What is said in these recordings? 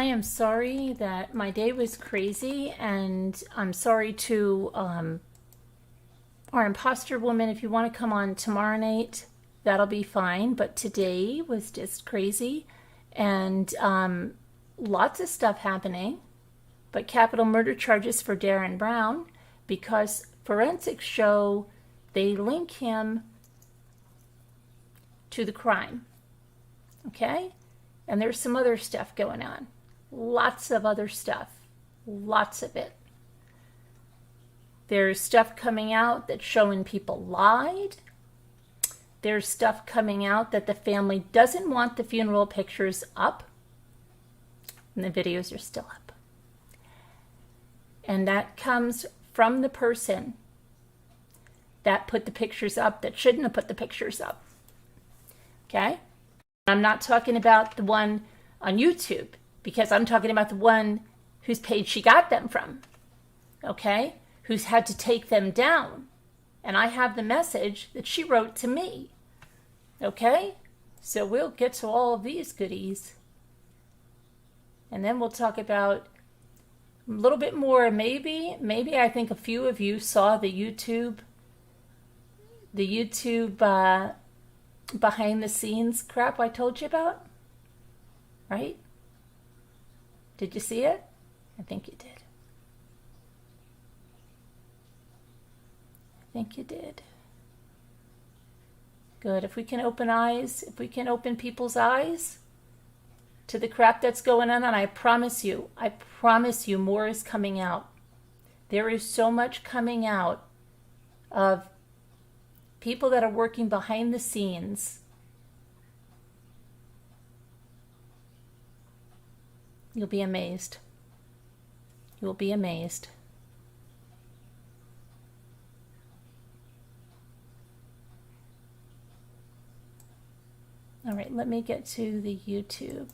I am sorry that my day was crazy, and I'm sorry to our imposter woman. If you want to come on tomorrow night, that'll be fine. But today was just crazy, and lots of stuff happening. But capital murder charges for Darriynn Brown, because forensics show they link him to the crime. Okay? And there's some other stuff going on. Lots of other stuff. Lots of it. There's stuff coming out that's showing people lied. There's stuff coming out that the family doesn't want the funeral pictures up. And the videos are still up. And that comes from the person that put the pictures up that shouldn't have put the pictures up. Okay? I'm not talking about the one on YouTube, because I'm talking about the one whose page she got them from. Okay? Who's had to take them down. And I have the message that she wrote to me. Okay? So we'll get to all of these goodies. And then we'll talk about a little bit more. Maybe I think a few of you saw the YouTube behind the scenes crap I told you about. Right? Did you see it? I think you did. I think you did. Good. If we can open eyes, if we can open people's eyes to the crap that's going on, and I promise you more is coming out. There is so much coming out of people that are working behind the scenes. You'll be amazed. You'll be amazed. All right, let me get to the YouTube.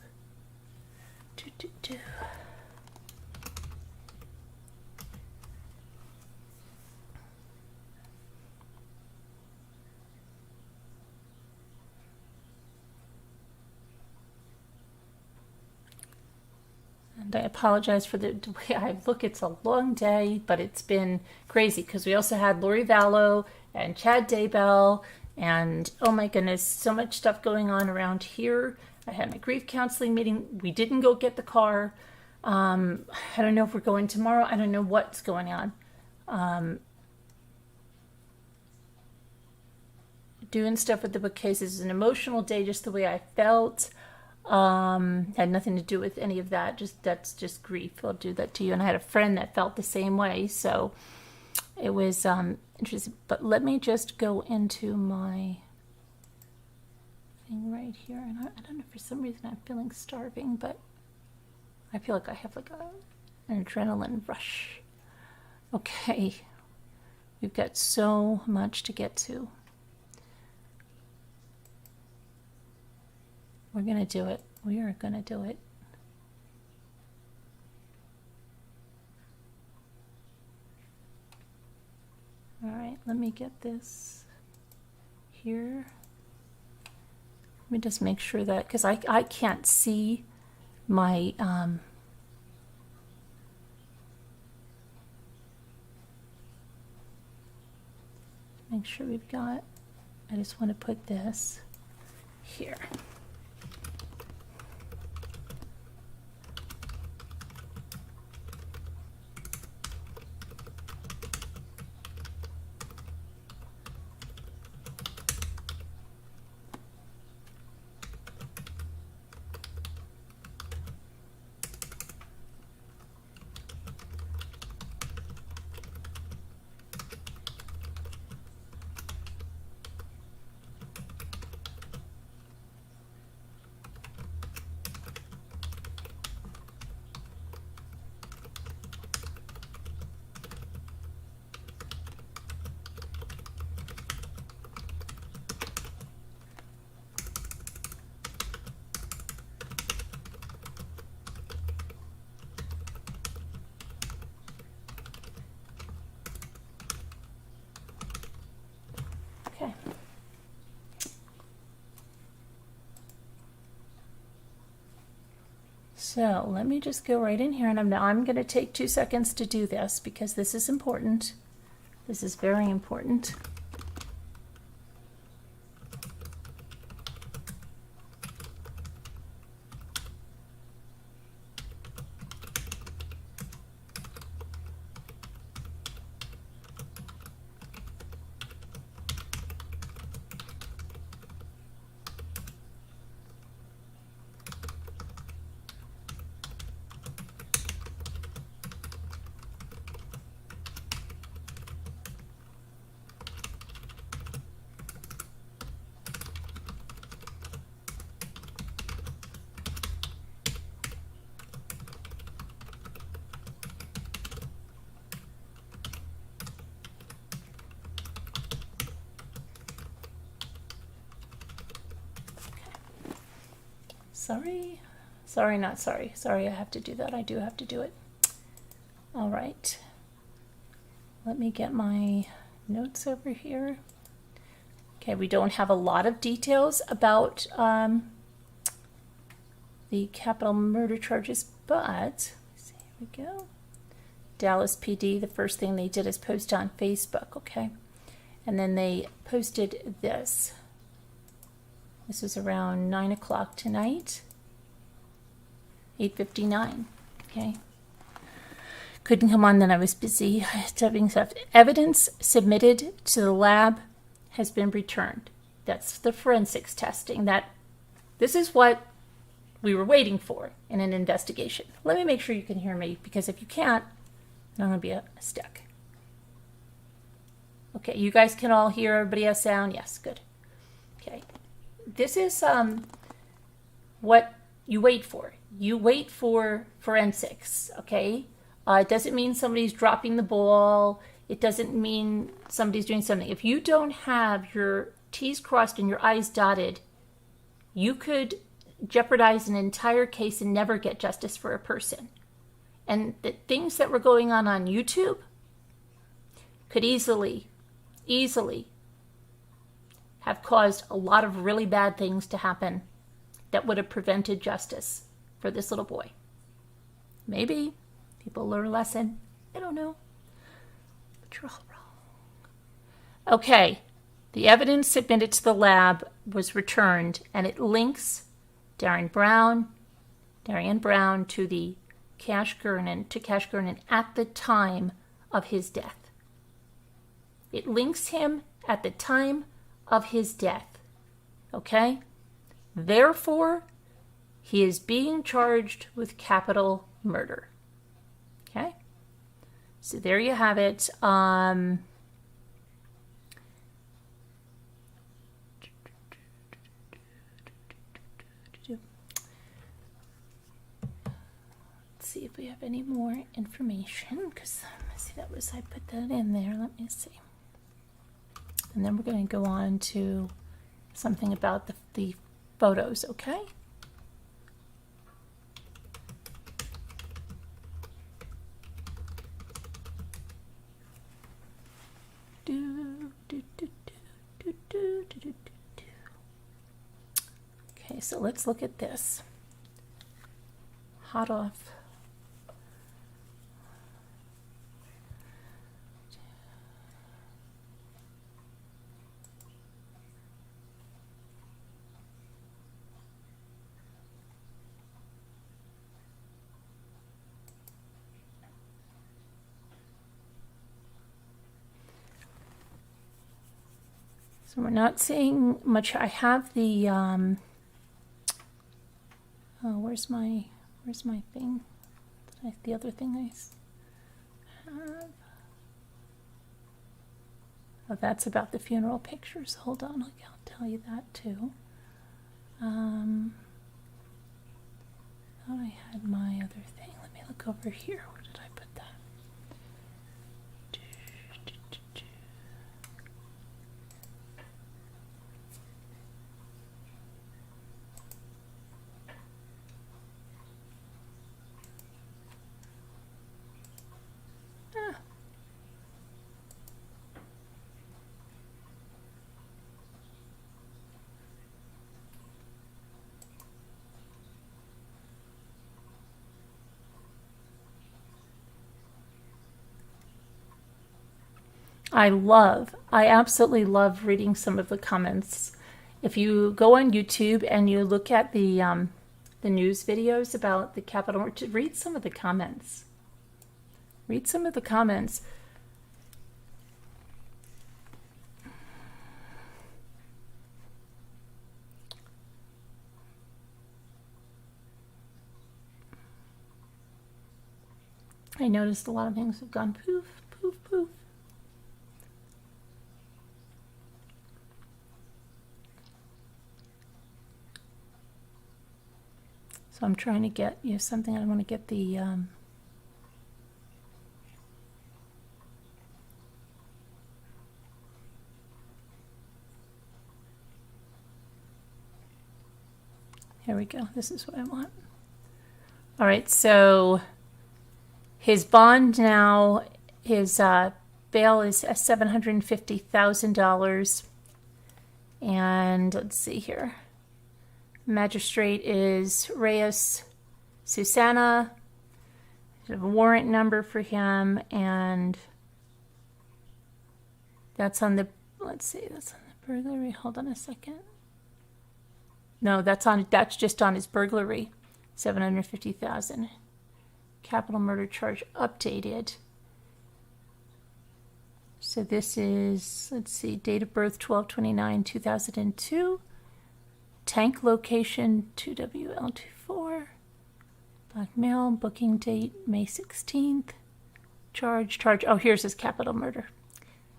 And I apologize for the way I look. It's a long day, but it's been crazy because we also had Lori Vallow and Chad Daybell, and oh my goodness, so much stuff going on around here. I had my grief counseling meeting. We didn't go get the car. I don't know if we're going tomorrow. I don't know what's going on. Doing stuff with the bookcases is an emotional day, just the way I felt. Had nothing to do with any of that. That's just grief. I'll do that to you. And I had a friend that felt the same way. So it was interesting. But let me just go into my thing right here. And I don't know, for some reason I'm feeling starving, but I feel like I have like an adrenaline rush. Okay. We've got so much to get to. We're going to do it. We are going to do it. All right, let me get this here. Let me just make sure that, because I can't see my, make sure we've got, I just want to put this here. So let me just go right in here, and I'm going to take 2 seconds to do this because this is important. This is very important. Sorry, I have to do that. I do have to do it. All right. Let me get my notes over here. Okay, we don't have a lot of details about the capital murder charges, but here we go. Dallas PD, the first thing they did is post on Facebook, okay? And then they posted this. This was around 9 o'clock tonight. 8:59, okay? Couldn't come on, then I was busy studying stuff. Evidence submitted to the lab has been returned. That's the forensics testing. This is what we were waiting for in an investigation. Let me make sure you can hear me, because if you can't, then I'm going to be a stick. Okay, you guys can all hear, everybody has sound? Yes, good. Okay, this is what you wait for. You wait for forensics, okay? It doesn't mean somebody's dropping the ball. It doesn't mean somebody's doing something. If you don't have your T's crossed and your I's dotted, you could jeopardize an entire case and never get justice for a person. And the things that were going on YouTube could easily have caused a lot of really bad things to happen that would have prevented justice for this little boy. Maybe people learn a lesson. I don't know. But you're all wrong. Okay, the evidence submitted to the lab was returned, and it links Darriynn Brown to the Cash Gernon at the time of his death. It links him at the time of his death. Okay? Therefore, he is being charged with capital murder. Okay? So there you have it. Let's see if we have any more information, because see, I put that in there. Let me see. And then we're going to go on to something about the photos, okay? Okay, so let's look at this. Hot off. So we're not seeing much. I have the where's my thing? The other thing I have. Oh, that's about the funeral pictures. Hold on, I'll tell you that too. Thought I had my other thing. Let me look over here. Where did I put that? I absolutely love reading some of the comments. If you go on YouTube and you look at the news videos about the Capitol, read some of the comments. Read some of the comments. I noticed a lot of things have gone poof, poof, poof. So I'm trying to get something. I want to get the here we go. This is what I want. All right, so his bond now, his bail is $750,000. And let's see here. Magistrate is Reyes Susana. There's a warrant number for him, and that's on the, let's see, that's on the burglary. Hold on a second. No, that's just on his burglary. 750,000. Capital murder charge updated. So this is, let's see, date of birth 12/29/2002. Tank location 2WL24. Black male, booking date May 16th. Charge. Oh, here's his capital murder.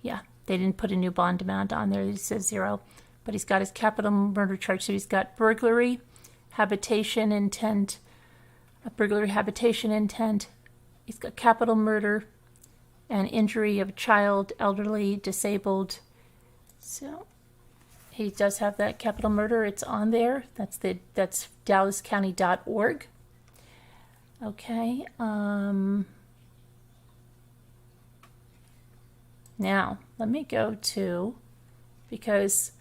Yeah, they didn't put a new bond amount on there. It says 0. But he's got his capital murder charge. So he's got burglary, habitation intent, burglary, habitation intent. He's got capital murder and injury of a child, elderly, disabled. So he does have that capital murder. It's on there. That's DallasCounty.org. Okay. Now let me go to, because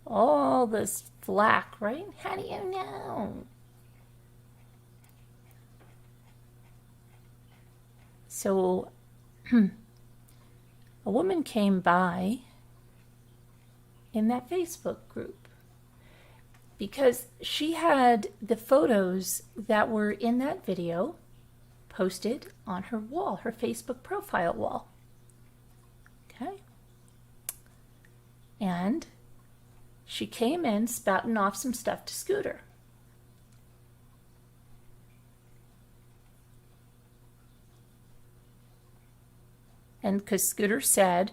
all this flack, right? How do you know? So a woman came by in that Facebook group because she had the photos that were in that video posted on her wall, her Facebook profile wall. Okay. And she came in spouting off some stuff to Scooter. And because Scooter said,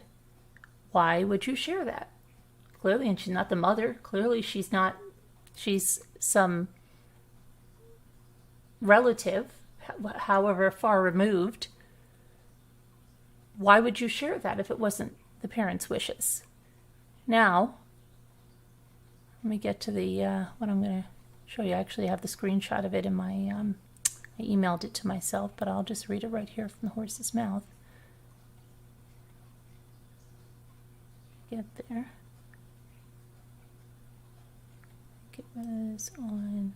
why would you share that? Clearly, and she's not the mother. Clearly, she's some relative, however far removed. Why would you share that if it wasn't the parents' wishes? Now, let me get to the, what I'm going to show you. I actually have the screenshot of it in my, I emailed it to myself, but I'll just read it right here from the horse's mouth. Get there. It was on,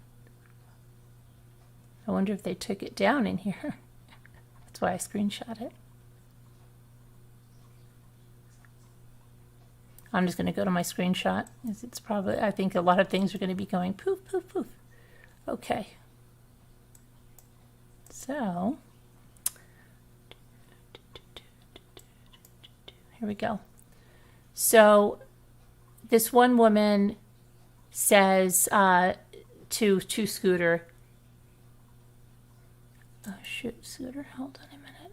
I wonder if they took it down in here. That's why I screenshot it. I'm just going to go to my screenshot. It's probably, I think a lot of things are going to be going poof, poof, poof. Okay. So, here we go. So, this one woman says to Scooter, oh shoot, Scooter, hold on a minute.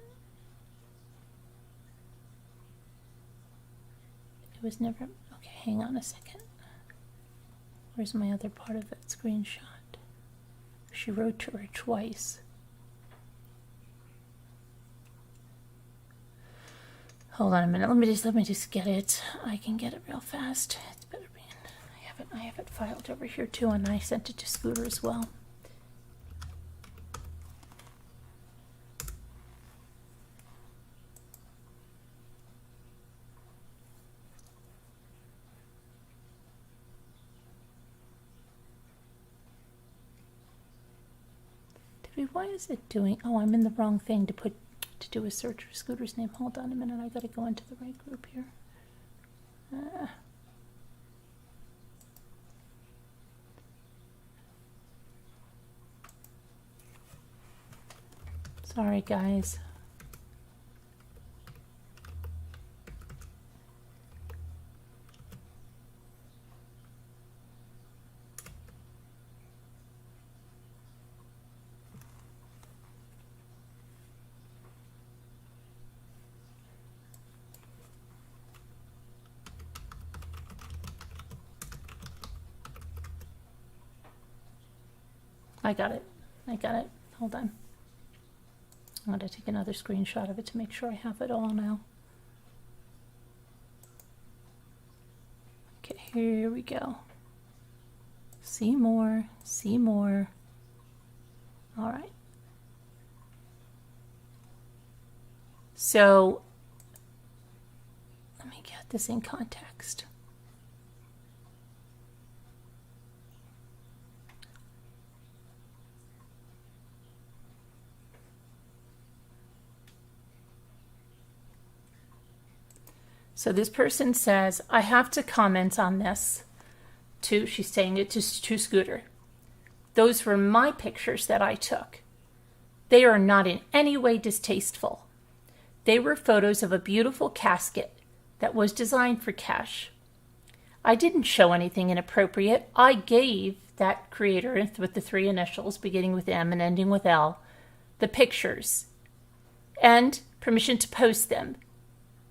It was never, okay, hang on a second. Where's my other part of that screenshot? She wrote to her twice. Hold on a minute. Let me just get it. I can get it real fast. It's better being. I have it filed over here too, and I sent it to Scooter as well. Why is it doing? Oh, I'm in the wrong thing to to do a search for Scooter's name. Hold on a minute. I got to go into the right group here. Sorry, guys. I got it. I got it. Hold on. I'm going to take another screenshot of it to make sure I have it all now. Okay, here we go. See more, see more. All right. So, let me get this in context. So this person says, I have to comment on this to, she's saying it to Scooter. Those were my pictures that I took. They are not in any way distasteful. They were photos of a beautiful casket that was designed for Cash. I didn't show anything inappropriate. I gave that creator with the 3 initials beginning with M and ending with L the pictures and permission to post them.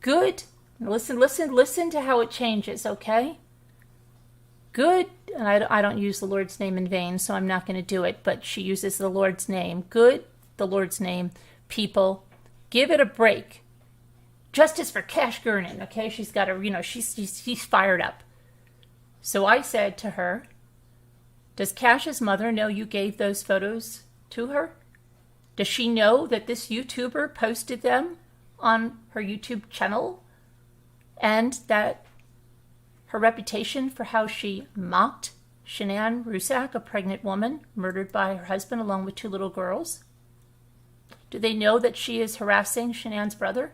Good. Listen to how it changes, okay? Good, and I don't use the Lord's name in vain, so I'm not going to do it, but she uses the Lord's name. Good, the Lord's name, people, give it a break. Justice for Cash Gernon, okay? She's got a, she's fired up. So I said to her, does Cash's mother know you gave those photos to her? Does she know that this YouTuber posted them on her YouTube channel? And that her reputation for how she mocked Shanann Rusak, a pregnant woman murdered by her husband along with 2 little girls? Do they know that she is harassing Shanann's brother?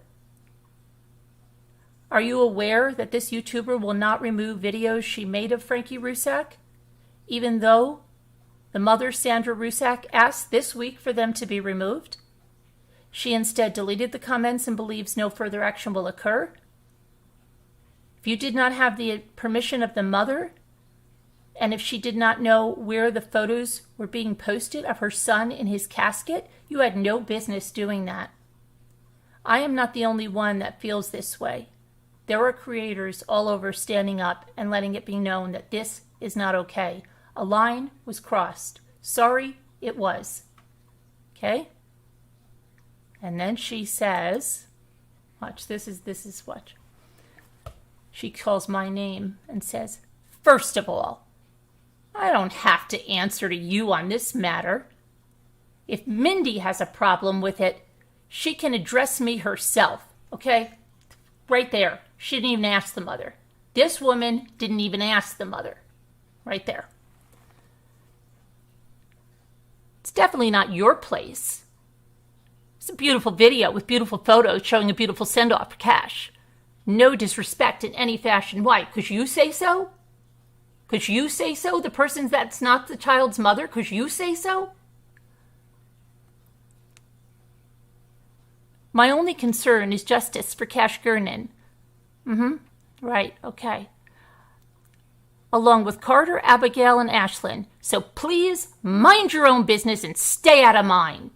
Are you aware that this YouTuber will not remove videos she made of Frankie Rusak, even though the mother, Sandra Rusak, asked this week for them to be removed? She instead deleted the comments and believes no further action will occur. If you did not have the permission of the mother, and if she did not know where the photos were being posted of her son in his casket, you had no business doing that. I am not the only one that feels this way. There are creators all over standing up and letting it be known that this is not okay. A line was crossed. Sorry, it was. Okay? And then she says, watch, this is watch. She calls my name and says, first of all, I don't have to answer to you on this matter. If Mindy has a problem with it, she can address me herself, okay? Right there. She didn't even ask the mother. This woman didn't even ask the mother. Right there. It's definitely not your place. It's a beautiful video with beautiful photos showing a beautiful send-off for Cash. No disrespect in any fashion. Why? Because you say so? Because you say so? The person that's not the child's mother? Because you say so? My only concern is justice for Cash Gernon. Right, okay. Along with Carter, Abigail, and Ashlyn. So please mind your own business and stay out of mine.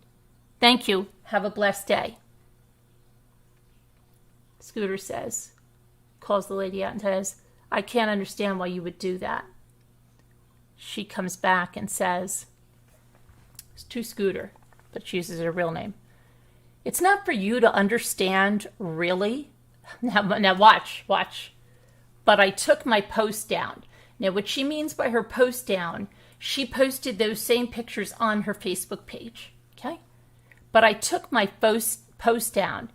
Thank you. Have a blessed day. Scooter says, calls the lady out and says, I can't understand why you would do that. She comes back and says, it's to Scooter, but she uses her real name. It's not for you to understand, really. Now watch. But I took my post down. Now what she means by her post down, she posted those same pictures on her Facebook page, okay? But I took my post down.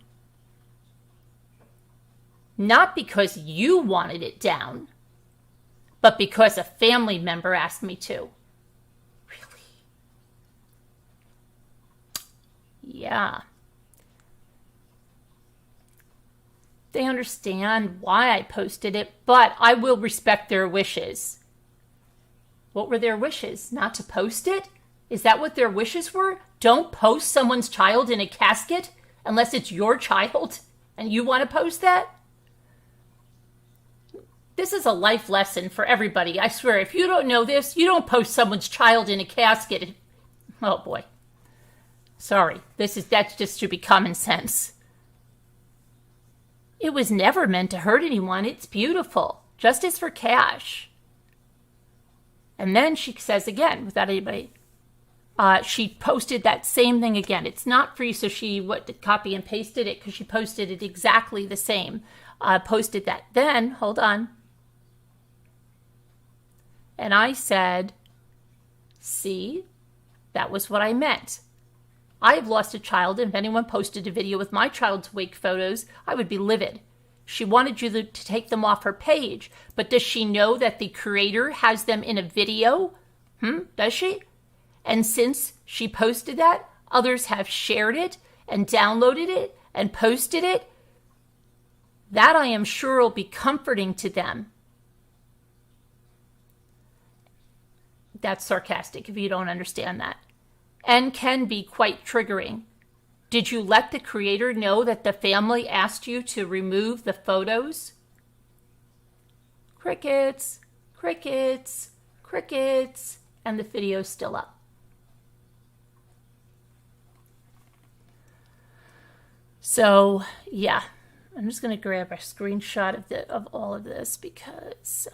Not because you wanted it down, but because a family member asked me to. Really? Yeah. they understand why I posted it, but I will respect their wishes. What were their wishes? Not to post it? Is that what their wishes were? Don't post someone's child in a casket unless it's your child and you want to post that? This is a life lesson for everybody. I swear, if you don't know this, you don't post someone's child in a casket. Oh boy. Sorry. That's just should be common sense. It was never meant to hurt anyone. It's beautiful. Justice for Cash. And then she says again, without anybody, she posted that same thing again. It's not free, so she copy and pasted it because she posted it exactly the same. Posted that. Then, hold on. And I said, see, that was what I meant. I have lost a child, and if anyone posted a video with my child's wake photos, I would be livid. She wanted you to take them off her page, but does she know that the creator has them in a video? Does she? And since she posted that, others have shared it and downloaded it and posted it. That I am sure will be comforting to them. That's sarcastic if you don't understand that. And can be quite triggering. Did you let the creator know that the family asked you to remove the photos? Crickets, crickets, crickets, and the video's still up. So, yeah, I'm just going to grab a screenshot of all of this because...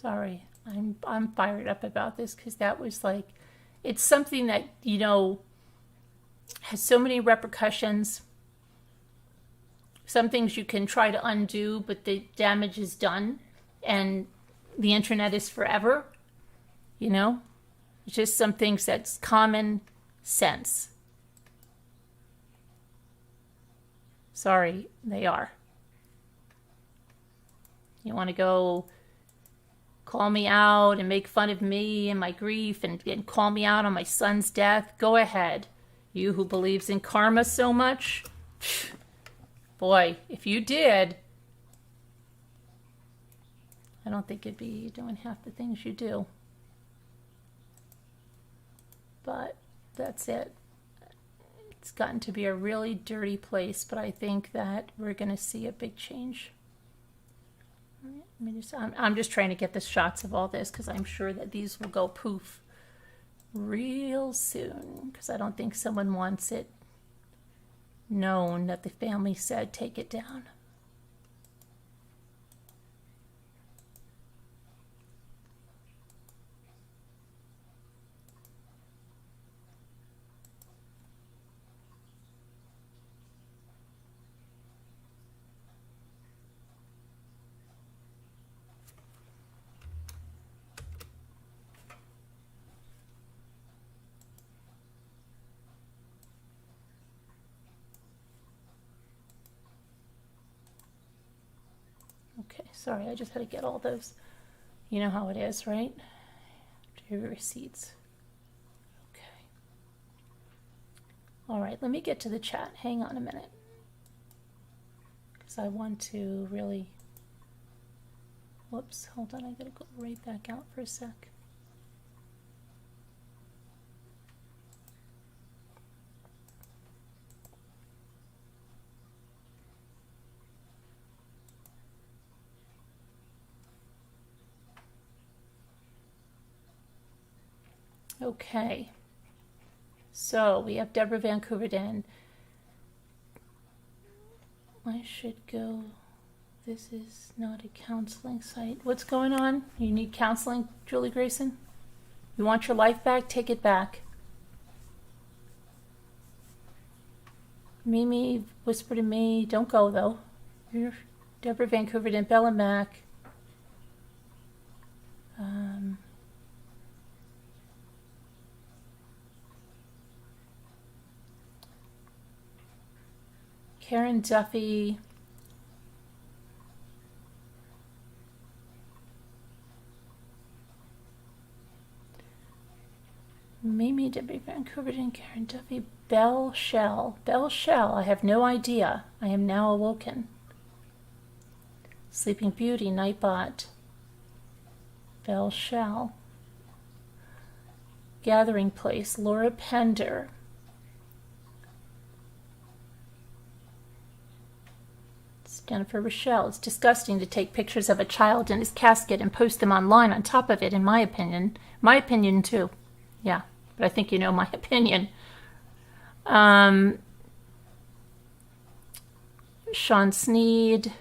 Sorry, I'm fired up about this because that was like, it's something that, has so many repercussions. Some things you can try to undo, but the damage is done and the internet is forever, It's just some things that's common sense. Sorry, they are. You want to go... call me out and make fun of me and my grief and call me out on my son's death. Go ahead. You who believes in karma so much. Boy, if you did, I don't think you'd be doing half the things you do. But that's it. It's gotten to be a really dirty place, but I think that we're going to see a big change. I'm just trying to get the shots of all this because I'm sure that these will go poof real soon because I don't think someone wants it known that the family said take it down. Okay, sorry, I just had to get all those. You know how it is, right? Do your receipts. Okay. All right, let me get to the chat. Hang on a minute. Because I want to really... Whoops, hold on, I gotta go right back out for a sec. Okay, so we have Deborah Vancouver Den. I should go. This is not a counseling site. What's going on? You need counseling, Julie Grayson? You want your life back? Take it back. Mimi whispered to me, don't go though. Deborah Vancouver and Bella Mac. Karen Duffy. Mimi, Debbie Vancouver and Karen Duffy. Bell Shell. Bell Shell. I have no idea. I am now awoken. Sleeping Beauty. Nightbot. Bell Shell. Gathering Place. Laura Pender. It's Jennifer Rochelle. It's disgusting to take pictures of a child in his casket and post them online on top of it, in my opinion. My opinion, too. Yeah, but I think you know my opinion. Sean Sneed.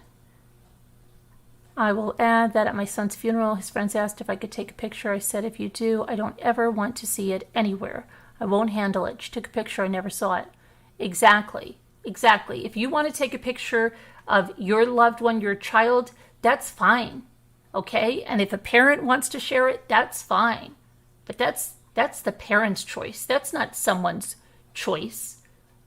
I will add that at my son's funeral, his friends asked if I could take a picture. I said, if you do, I don't ever want to see it anywhere. I won't handle it. She took a picture. I never saw it. Exactly. Exactly. If you want to take a picture of your loved one, your child, that's fine. Okay? And if a parent wants to share it, that's fine. But that's the parent's choice. That's not someone's choice,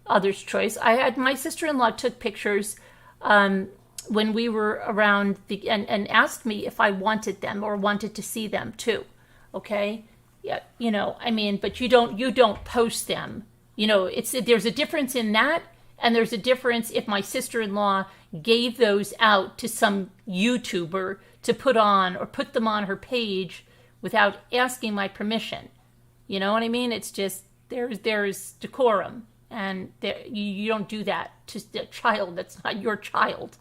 other's choice. I had my sister-in-law took pictures when we were around and asked me if I wanted them or wanted to see them too. Okay, yeah, you know, I mean, but you don't post them. You know, there's a difference in that, and there's a difference if my sister-in-law gave those out to some YouTuber to put on or put them on her page without asking my permission. You know what I mean? It's just, there's decorum, and you don't do that to a child that's not your child.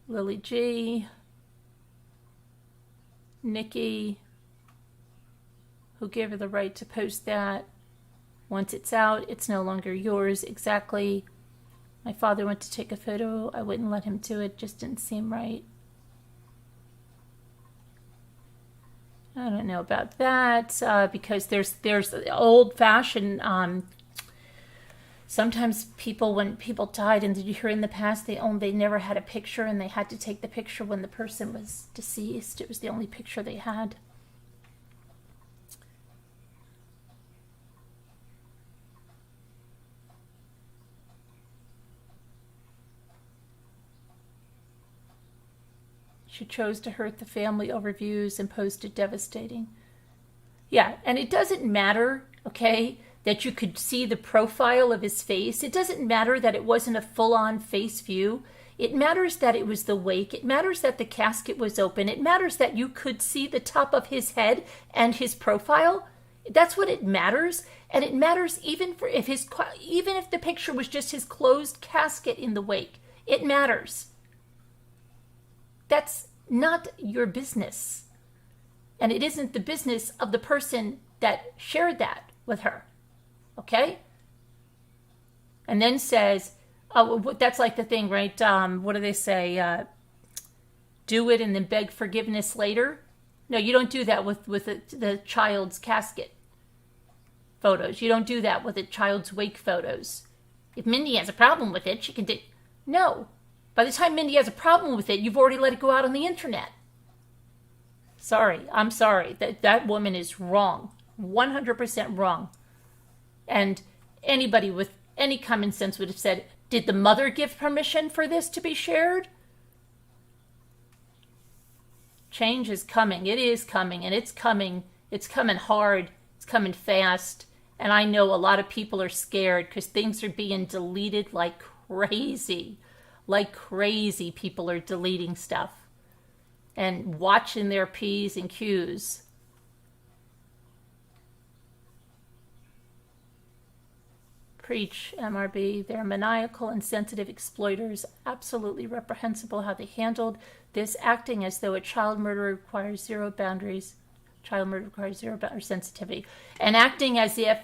Lily G. Nikki, who gave her the right to post that. Once it's out, it's no longer yours. Exactly. My father went to take a photo. I wouldn't let him do it. Just didn't seem right. I don't know about that because there's old-fashioned. Sometimes when people died, and did you hear in the past they never had a picture, and they had to take the picture when the person was deceased. It was the only picture they had. She chose to hurt the family over views and posted devastating. Yeah, and it doesn't matter, okay, that you could see the profile of his face. It doesn't matter that it wasn't a full-on face view. It matters that it was the wake. It matters that the casket was open. It matters that you could see the top of his head and his profile. That's what it matters. And it matters even if the picture was just his closed casket in the wake. It matters. That's not your business. And it isn't the business of the person that shared that with her. Okay? And then says, oh, that's like the thing, right? What do they say? Do it and then beg forgiveness later. No, you don't do that with the child's casket photos. You don't do that with a child's wake photos. If Mindy has a problem with it, she can do... No. By the time Mindy has a problem with it, you've already let it go out on the internet. Sorry. I'm sorry. That woman is wrong. 100% wrong. And anybody with any common sense would have said, did the mother give permission for this to be shared? Change is coming. It is coming, and it's coming. It's coming hard. It's coming fast. And I know a lot of people are scared because things are being deleted like crazy. Like crazy, people are deleting stuff and watching their P's and Q's. Preach, MRB. They're maniacal and sensitive exploiters. Absolutely reprehensible how they handled this, acting as though a child murder requires zero boundaries. Child murder requires zero boundaries, sensitivity. And acting as if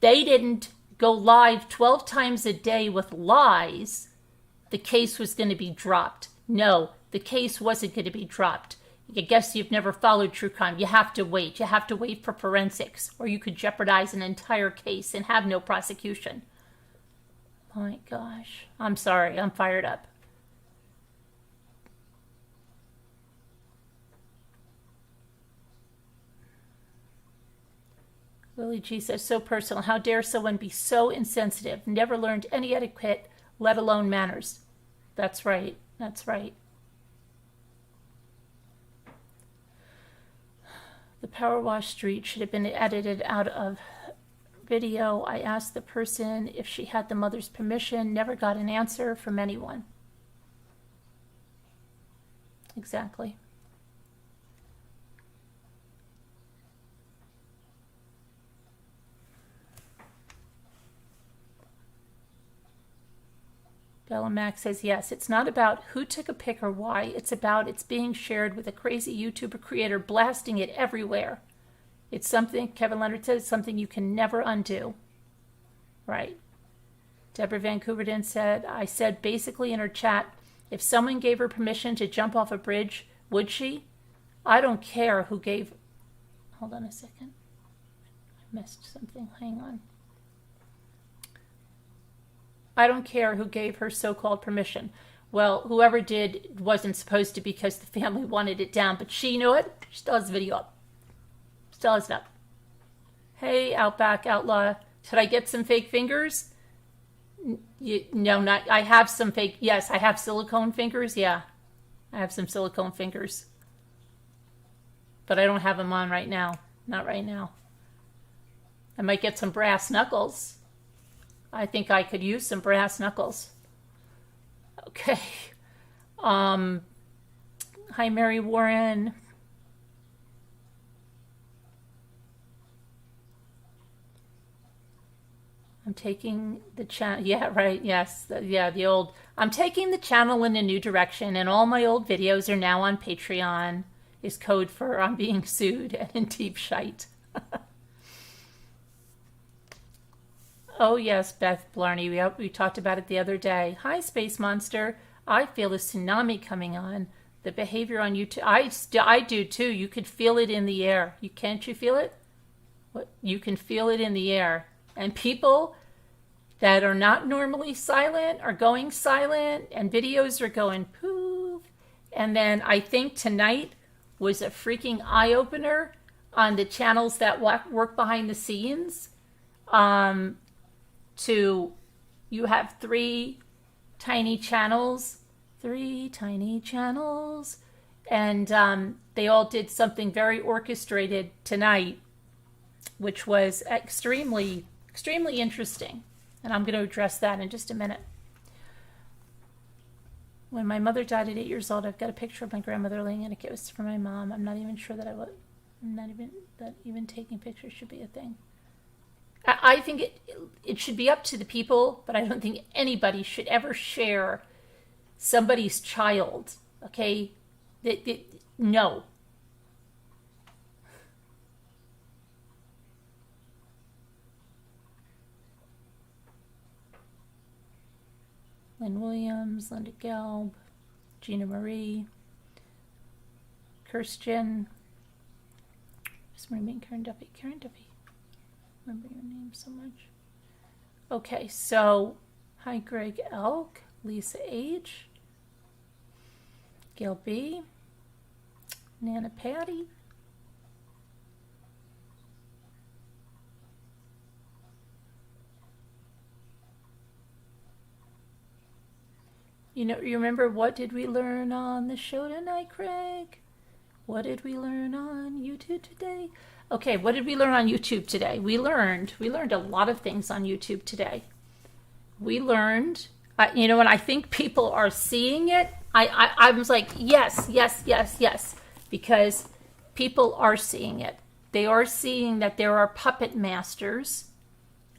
they didn't go live 12 times a day with lies, the case was going to be dropped. No, the case wasn't going to be dropped. I guess you've never followed true crime. You have to wait. You have to wait for forensics, or you could jeopardize an entire case and have no prosecution. My gosh. I'm sorry. I'm fired up. Lily G says, so personal. How dare someone be so insensitive? Never learned any etiquette, let alone manners. That's right. That's right. The Power Wash Street should have been edited out of video. I asked the person if she had the mother's permission. Never got an answer from anyone. Exactly. Bella Max says, yes, it's not about who took a pic or why. It's about it's being shared with a crazy YouTuber creator blasting it everywhere. It's something, Kevin Leonard says, something you can never undo. Right. Deborah Van Couverden said, I said basically in her chat, if someone gave her permission to jump off a bridge, would she? I don't care who gave... Hold on a second. I missed something. Hang on. I don't care who gave her so-called permission. Well, whoever did wasn't supposed to because the family wanted it down. But she knew it. She still has the video up. Still has it up. Hey, Outback Outlaw. Did I get some fake fingers? No, not. I have some fake. Yes, I have silicone fingers. Yeah, I have some silicone fingers. But I don't have them on right now. Not right now. I might get some brass knuckles. I think I could use some brass knuckles. Okay. Hi, Mary Warren. I'm taking the channel. Yeah, right. Yes. The old. I'm taking the channel in a new direction, and all my old videos are now on Patreon. Is code for I'm being sued and in deep shite. Oh, yes, Beth Blarney. We talked about it the other day. Hi, Space Monster. I feel a tsunami coming on. The behavior on YouTube. I do, too. You could feel it in the air. Can't you feel it? What? You can feel it in the air. And people that are not normally silent are going silent, and videos are going poof. And then I think tonight was a freaking eye-opener on the channels that work behind the scenes. You have three tiny channels, and they all did something very orchestrated tonight, which was extremely interesting. And I'm going to address that in just a minute. When my mother died at 8 years old, I've got a picture of my grandmother laying in a kiss for my mom. I'm not even sure that even taking pictures should be a thing. I think it should be up to the people, but I don't think anybody should ever share somebody's child. Okay? No. Lynn Williams, Linda Gelb, Gina Marie, Kirsten, Karen Duffy. Remember your name so much. Okay, so hi Greg Elk, Lisa H, Gail B, Nana Patty, you remember what did we learn on the show tonight, Craig? What did we learn on YouTube today? Okay, what did we learn on YouTube today? We learned a lot of things on YouTube today. We learned, and I think people are seeing it. I was like, yes, because people are seeing it. They are seeing that there are puppet masters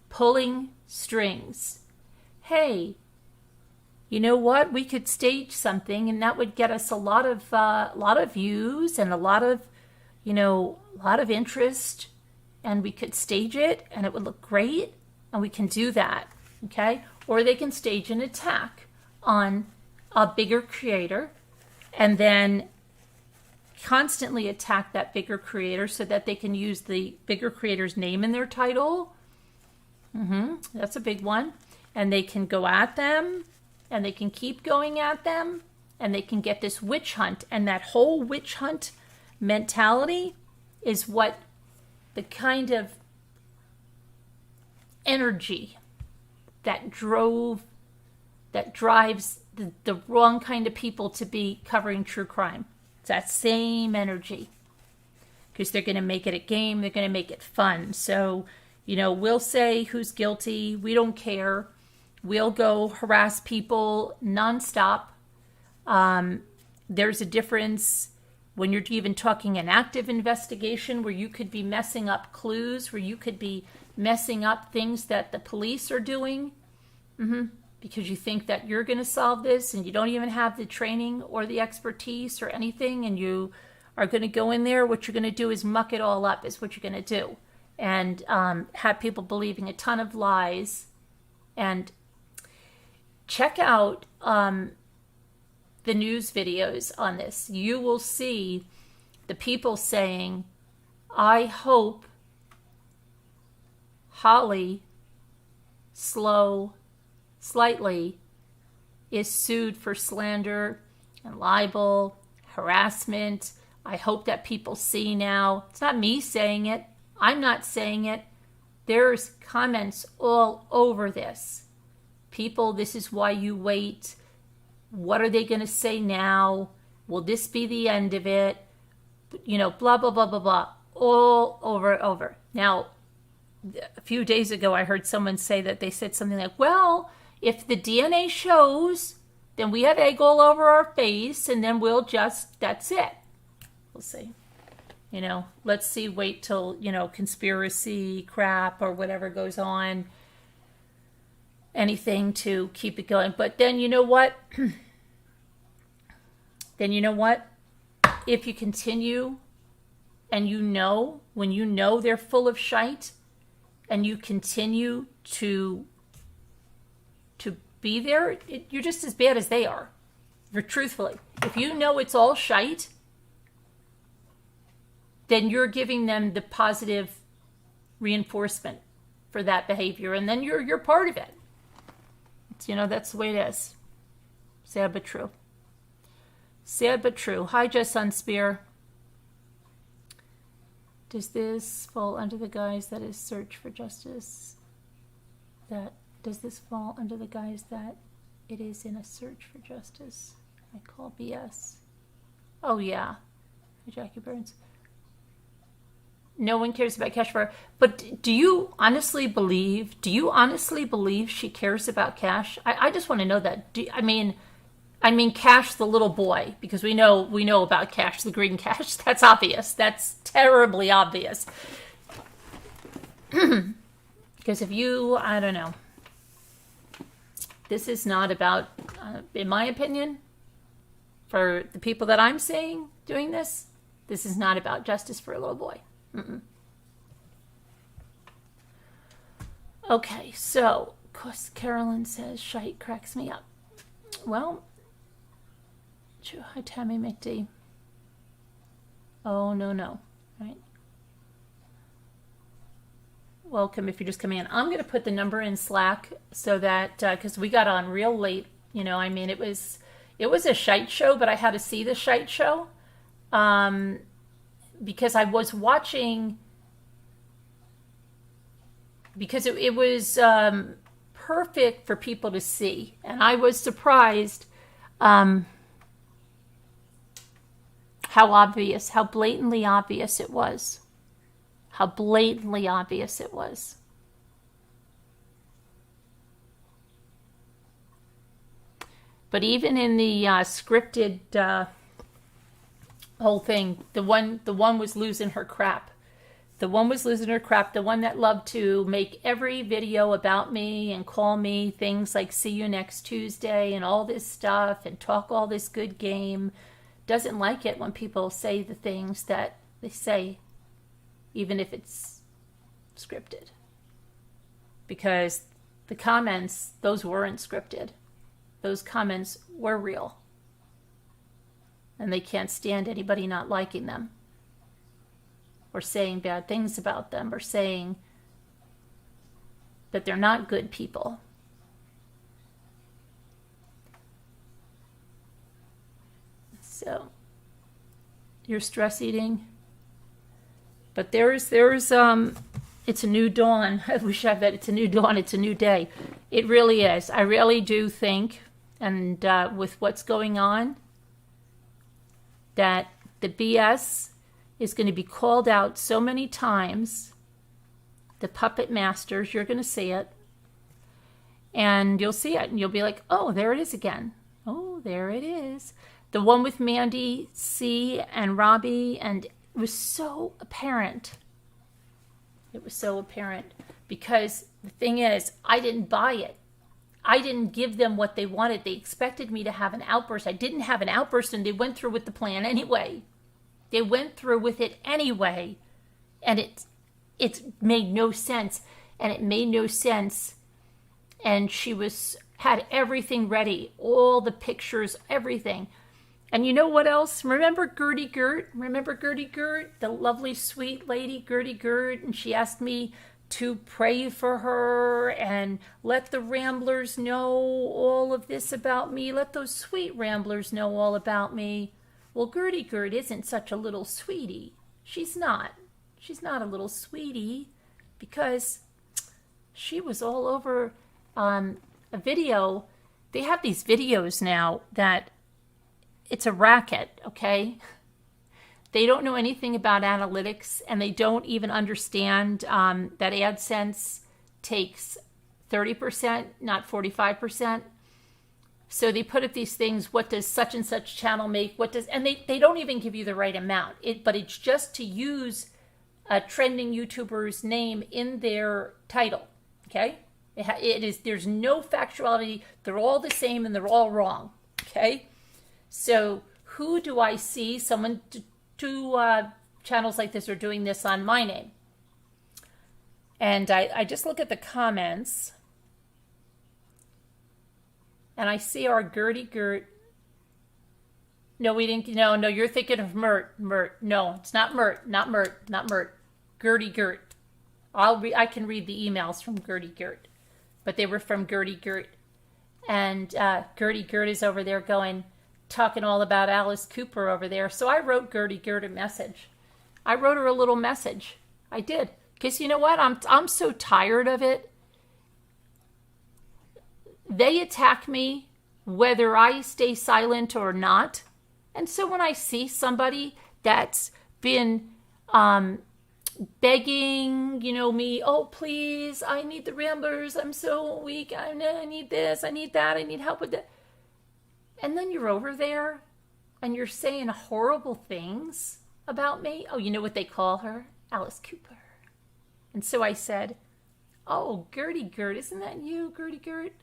pulling strings. Hey, you know what? We could stage something, and that would get us a lot of views and a lot of interest, and we could stage it and it would look great, and we can do that, okay? Or they can stage an attack on a bigger creator and then constantly attack that bigger creator so that they can use the bigger creator's name in their title. That's a big one. And they can go at them, and they can keep going at them, and they can get this witch hunt. And that whole witch hunt mentality is what the kind of energy that drives the wrong kind of people to be covering true crime. It's that same energy, because they're going to make it a game. They're going to make it fun. So, we'll say who's guilty. We don't care. We'll go harass people nonstop. There's a difference when you're even talking an active investigation where you could be messing up clues, where you could be messing up things that the police are doing, because you think that you're going to solve this and you don't even have the training or the expertise or anything, and you are going to go in there. What you're going to do is muck it all up, is what you're going to do, and have people believing a ton of lies. And check out the news videos on this. You will see the people saying, I hope Holly Slightly is sued for slander and libel, harassment. I hope that people see now. It's not me saying it. I'm not saying it. There's comments all over this. People, this is why you wait. What are they going to say now? Will this be the end of it? Blah, blah, blah, blah, blah. All over. Now, a few days ago, I heard someone say that they said something like, well, if the DNA shows, then we have egg all over our face, and then that's it. We'll see. Let's see, wait till, conspiracy crap or whatever goes on. Anything to keep it going. But then you know what? If you continue and when they're full of shite, and you continue to be there, you're just as bad as they are. Truthfully, if you know it's all shite, then you're giving them the positive reinforcement for that behavior, and then you're part of it. That's the way it is. Sad but true. Sad but true. Hi, Jess Sunspear. Does this fall under the guise that is search for justice? Does this fall under the guise that it is in a search for justice? I call BS. Oh, yeah. Jackie Burns. No one cares about Cash for her. But do you honestly believe she cares about Cash? I just want to know that. I mean Cash the little boy, because we know about Cash, the green Cash. That's obvious. That's terribly obvious. Because I don't know. This is not about, in my opinion, for the people that I'm seeing doing this is not about justice for a little boy. Okay, so, of course, Carolyn says, shite cracks me up. Well, hi, Tammy McD. Oh, no. Right? Welcome if you're just coming in. I'm going to put the number in Slack so that, because we got on real late, it was a shite show, but I had to see the shite show, because I was watching, because it was perfect for people to see, and I was surprised how obvious, how blatantly obvious it was. How blatantly obvious it was. But even in the scripted whole thing, the one was losing her crap. The one was losing her crap. The one that loved to make every video about me and call me things like "see you next Tuesday" and all this stuff and talk all this good game, doesn't like it when people say the things that they say, even if it's scripted. Because the comments, those weren't scripted. Those comments were real. and they can't stand anybody not liking them or saying bad things about them or saying that they're not good people. So you're stress eating, but there's it's a new dawn. I wish I bet it's a new dawn. It's a new day. It really is. I really do think, and with what's going on, that the BS is going to be called out so many times. The puppet masters, you're going to see it. And you'll see it, and you'll be like, oh, there it is again. Oh, there it is. The one with Mandy C. and Robbie, and it was so apparent. It was so apparent because the thing is, I didn't buy it. I didn't give them what they wanted. They expected me to have an outburst. I didn't have an outburst, and they went through with the plan anyway. They went through with it anyway, and it made no sense, and it made no sense. And she had everything ready, all the pictures, everything. And you know what else? Remember Gertie Gert? Remember Gertie Gert? The lovely, sweet lady, Gertie Gert. And she asked me to pray for her and let the Ramblers know all of this about me. Let those sweet Ramblers know all about me. Well, Gertie Gert isn't such a little sweetie. She's not. She's not a little sweetie because she was all over a video. They have these videos now that it's a racket, okay? They don't know anything about analytics, and they don't even understand that AdSense takes 30%, not 45%. So they put up these things, what does such and such channel make? And they don't even give you the right amount. But it's just to use a trending YouTuber's name in their title, okay? There's no factuality. They're all the same, and they're all wrong, okay? So who do I see? Two channels like this are doing this on my name. And I just look at the comments. And I see our Gertie Gert. No, we didn't. No, you're thinking of Mert. No, it's not Mert. Not Mert. Gertie Gert. I can read the emails from Gertie Gert. But they were from Gertie Gert. And Gertie Gert is over there talking all about Alice Cooper over there. So I wrote Gertie Gert a message. I wrote her a little message. I did. Because you know what? I'm so tired of it. They attack me whether I stay silent or not. And so when I see somebody that's been begging, me, oh, please, I need the Ramblers. I'm so weak. I need this. I need that. I need help with that. And then you're over there and you're saying horrible things about me. Oh, you know what they call her? Alice Cooper. And so I said, oh, Gertie Gert, isn't that you, Gertie Gert?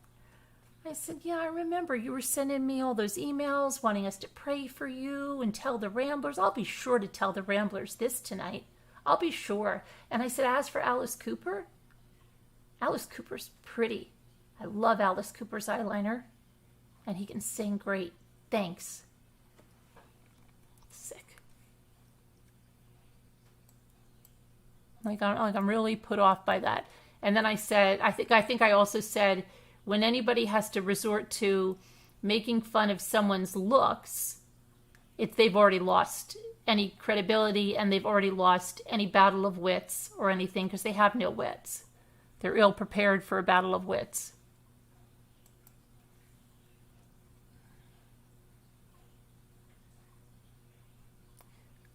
I said, yeah, I remember you were sending me all those emails wanting us to pray for you and tell the Ramblers. I'll be sure to tell the Ramblers this tonight. I'll be sure. And I said, as for Alice Cooper, Alice Cooper's pretty. I love Alice Cooper's eyeliner. And he can sing great. Thanks. Sick. I'm really put off by that. And then I said, I think I also said, when anybody has to resort to making fun of someone's looks, they've already lost any credibility and they've already lost any battle of wits or anything because they have no wits. They're ill prepared for a battle of wits.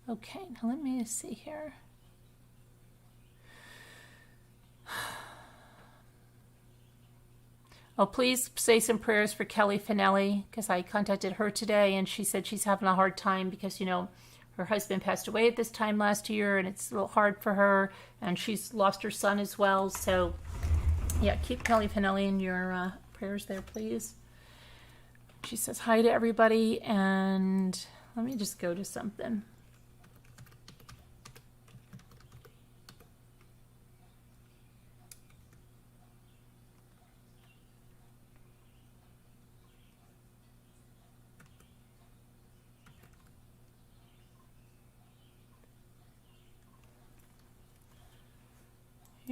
Okay, now let me see here. Oh, please say some prayers for Kelly Finelli, because I contacted her today and she said she's having a hard time because, her husband passed away at this time last year and it's a little hard for her and she's lost her son as well. So, yeah, keep Kelly Finelli in your prayers there, please. She says hi to everybody and let me just go to something.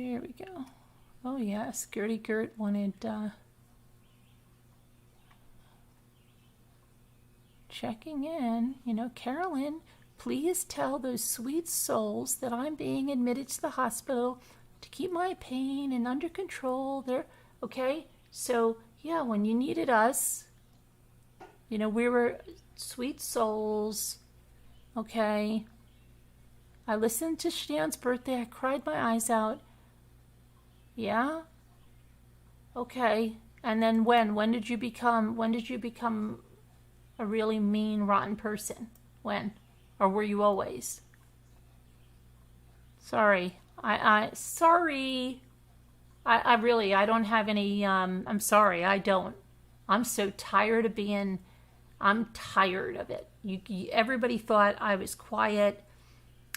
There we go. Oh yes, Gertie Gert wanted checking in. You know, Carolyn, please tell those sweet souls that I'm being admitted to the hospital to keep my pain and under control. There, okay? So yeah, when you needed us, you know, we were sweet souls. Okay. I listened to Shan's birthday. I cried my eyes out. Yeah? Okay. And then when did you become a really mean, rotten person? When? Or were you always? Sorry. Sorry. I really, I don't have any, I'm sorry, I don't. I'm so tired of being, I'm tired of it. Everybody thought I was quiet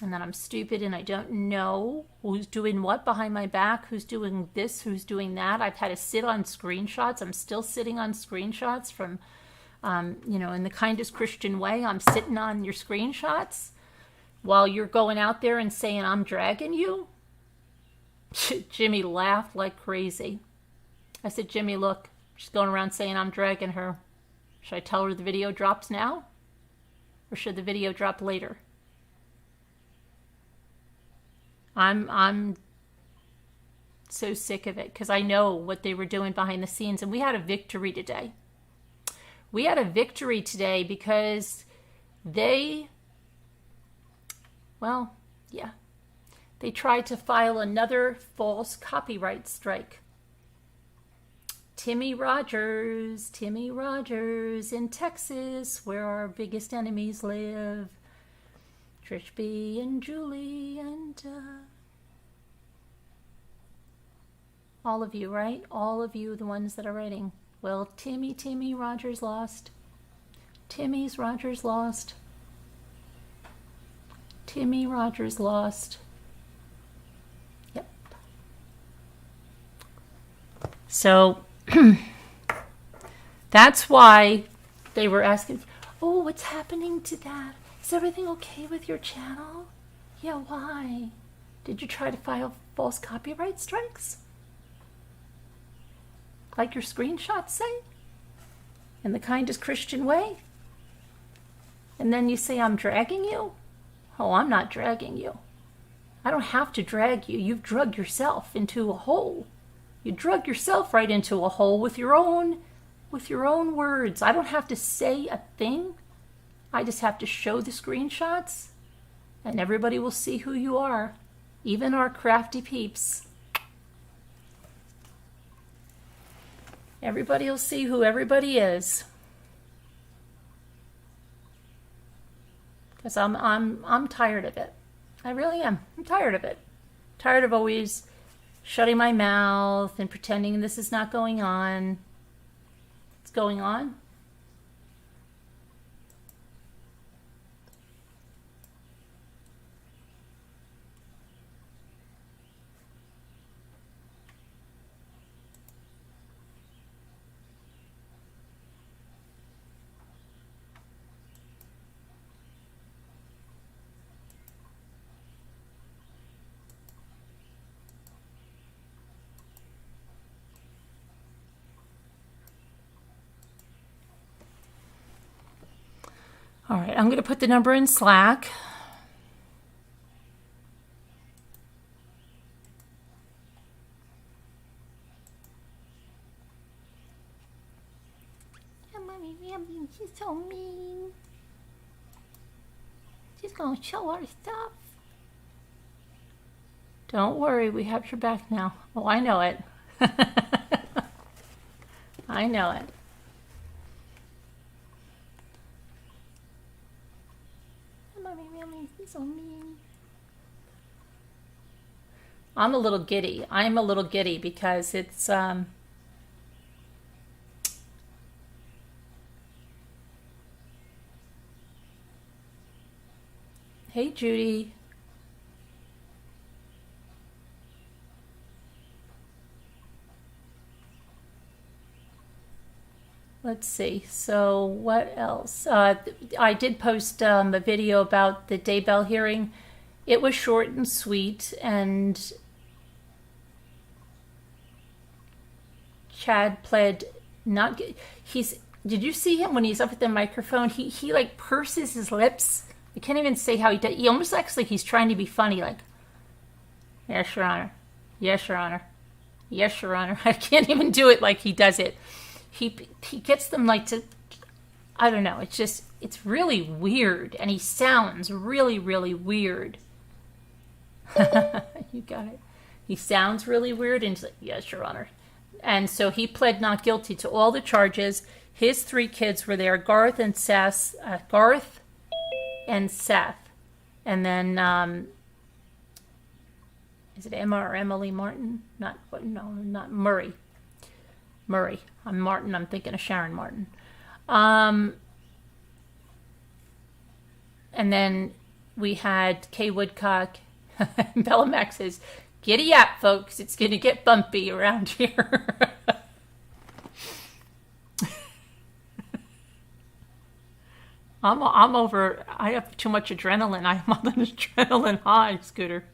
and that I'm stupid and I don't know who's doing what behind my back, who's doing this, who's doing that. I've had to sit on screenshots. I'm still sitting on screenshots from, you know, in the kindest Christian way. I'm sitting on your screenshots while you're going out there and saying I'm dragging you. Jimmy laughed like crazy. I said, Jimmy, look, she's going around saying I'm dragging her. Should I tell her the video drops now? Or should the video drop later? I'm so sick of it because I know what they were doing behind the scenes. And we had a victory today. We had a victory today because they, well, yeah. They tried to file another false copyright strike. Timmy Rogers in Texas, where our biggest enemies live. Trish B and Julie and all of you, right? All of you, the ones that are writing. Well, Timmy Rogers lost. Timmy's Rogers lost. Timmy Rogers lost. Yep. So that's why they were asking, oh, what's happening to that? Is everything okay with your channel? Yeah, why? Did you try to file false copyright strikes? Like your screenshots say? In the kindest Christian way? And then you say I'm dragging you? Oh, I'm not dragging you. I don't have to drag you. You've drugged yourself into a hole. You drug yourself right into a hole with your own words. I don't have to say a thing. I just have to show the screenshots and everybody will see who you are. Even our crafty peeps. Everybody will see who everybody is. Because I'm tired of it. I really am. I'm tired of it. Tired of always shutting my mouth and pretending this is not going on. It's going on. All right, I'm going to put the number in Slack. Mommy, she's so mean. She's going to show our stuff. Don't worry, we have your back now. Oh, I know it. I know it. Mommy, she's so mean. I'm a little giddy. I'm a little giddy because it's Hey Judy. Let's see. So what else? I did post a video about the Daybell hearing. It was short and sweet, and Chad pled not. Did you see him when he's up at the microphone? He like purses his lips. I can't even say how he does. He almost acts like he's trying to be funny, like, yes, Your Honor. Yes, Your Honor. Yes, Your Honor. I can't even do it like he does it. He gets them like to, I don't know. It's really weird, and he sounds really, really weird. You got it. He sounds really weird, and he's like, yes, Your Honor. And so he pled not guilty to all the charges. His 3 kids were there, Garth and Seth. And then, is it Emma or Emily Martin? Not Murray. I'm Martin. I'm thinking of Sharon Martin. And then we had Kay Woodcock. Bella Max says, giddy up, folks. It's going to get bumpy around here. I'm over. I have too much adrenaline. I'm on an adrenaline high, Scooter.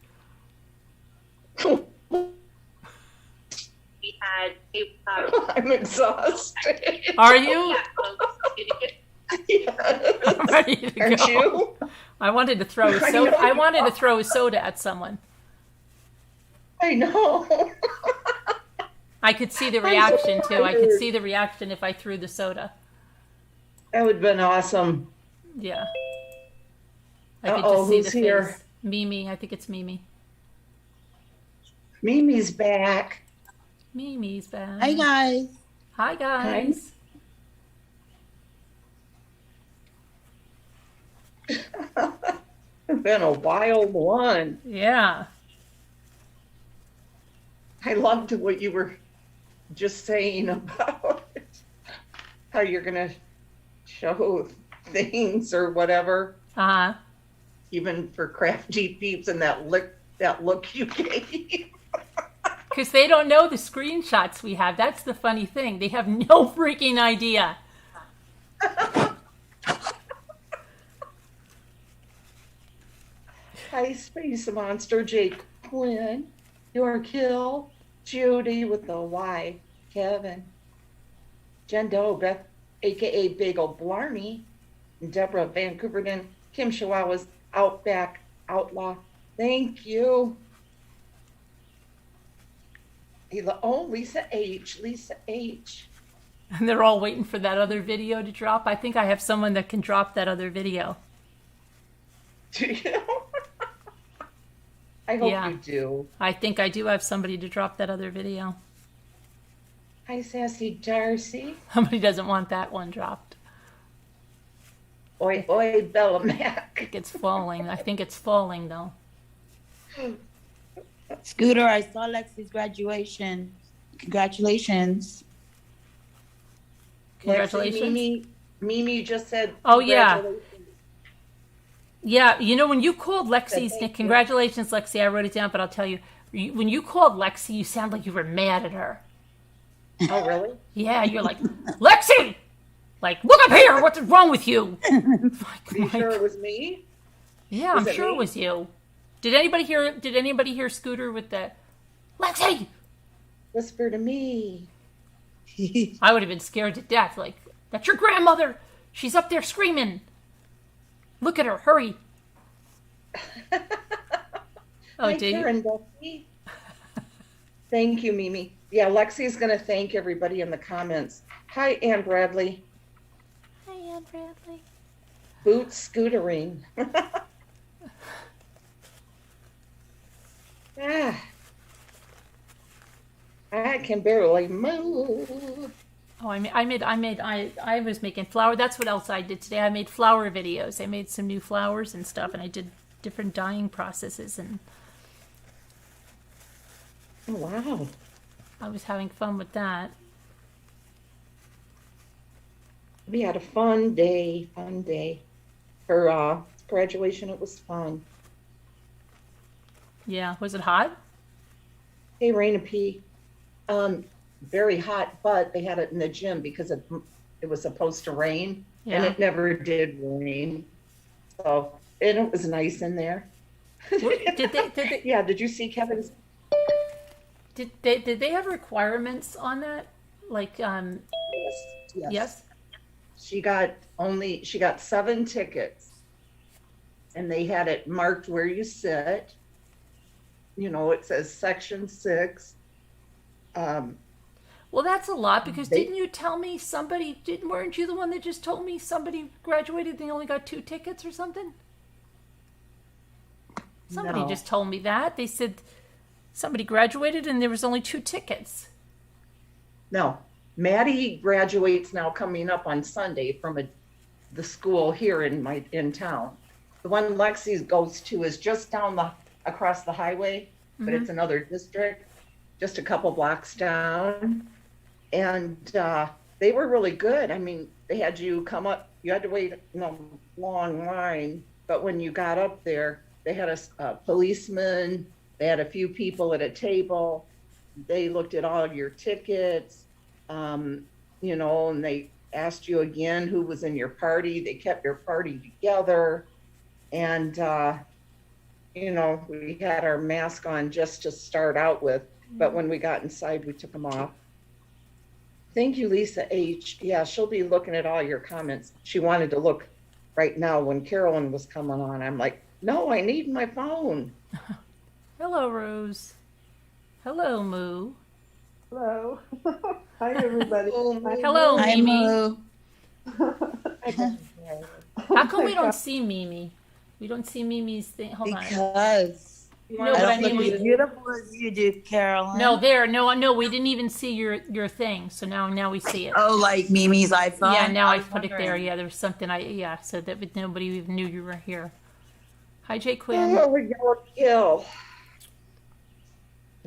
I'm exhausted. Are you? Yeah. I'm ready to Aren't go. you? I wanted to throw a soda at someone. I know. I could see the I'm so reaction too. I could tired. see the reaction if I threw the soda. That would have been awesome. Yeah. I could Uh-oh, just see who's the here? face. Mimi. I think it's Mimi. Mimi's back. Mimi's back. Hi guys. Hi, guys. It's been a wild one. Yeah. I loved what you were just saying about how you're going to show things or whatever, Uh-huh. even for crafty peeps, and that look you gave. Because they don't know the screenshots we have. That's the funny thing. They have no freaking idea. Hi, Space Monster, Jake Quinn, Yorkill, Judy with the Y, Kevin, Jen Doe, Beth, aka Bagel Blarney, Deborah Vancouverton, Kim Chihuahua's Outback Outlaw. Thank you. Lisa H. And they're all waiting for that other video to drop. I think I have someone that can drop that other video. Do you? I hope Yeah. you do. I think I do have somebody to drop that other video. Hi, Sassy Darcy. Somebody doesn't want that one dropped. Oi, oi, Bella Mac. It's falling. I think it's falling, though. Scooter, I saw Lexi's graduation. Congratulations. Congratulations. Mimi just said. Oh, yeah. congratulations. Yeah, you know, when you called Lexi's, Thank you. congratulations, Lexi, I wrote it down, but I'll tell you, when you called Lexi, you sound like you were mad at her. Oh, really? Yeah, you're like, Lexi! Like, look up here, what's wrong with you? Are you sure it was me? Yeah, Was I'm it sure me? it was you. Did anybody hear Scooter with the, Lexi! Whisper to me. I would have been scared to death, like, that's your grandmother! She's up there screaming! Look at her, hurry! Oh, Hi, do you? Karen Duffy. Thank you, Mimi. Yeah, Lexi's going to thank everybody in the comments. Hi, Ann Bradley. Hi, Ann Bradley. Boot scootering. Ah. I can barely move. Oh, I was making flower. That's what else I did today. I made flower videos. I made some new flowers and stuff, and I did different dyeing processes, and Oh, wow. I was having fun with that. We had a fun day, For graduation, it was fun. Yeah, was it hot? Hey, Raina P. Very hot, but they had it in the gym because it was supposed to rain, and Yeah. it never did rain. So, and it was nice in there. Did Yeah, did you see Kevin's? they have requirements on that? Like, Yes. yes? She got 7 tickets, and they had it marked where you sit. You know, it says section 6. Well, that's a lot because They- didn't you tell me weren't you the one that just told me somebody graduated and they only got 2 tickets or something? Somebody No. just told me that. They said somebody graduated and there was only 2 tickets. No, Maddie graduates now coming up on Sunday from the school here in town. The one Lexi goes to is just across the highway, but it's another district, just a couple blocks down. And they were really good. I mean, they had you come up, you had to wait in a long line, but when you got up there, they had a policeman, they had a few people at a table, they looked at all of your tickets, you know, and they asked you again who was in your party. They kept your party together. And, you know, we had our mask on just to start out with, but when we got inside, we took them off. Thank you, Lisa H. Yeah, she'll be looking at all your comments. She wanted to look right now when Carolyn was coming on. I'm like, no, I need my phone. Hello, Rose. Hello, Moo. Hello. Hi, everybody. Hello, Hi, Mimi. Moo. How come we don't see Mimi? We don't see Mimi's thing. Hold on. Because No, I but I don't mean, look as beautiful as you do, Carolyn. no, we didn't even see your thing. So now we see it. Oh, like Mimi's iPhone? Yeah, now I was put it there. wondering. Yeah, there was something so that nobody even knew you were here. Hi, Jay Quinn. Oh, we got a kill.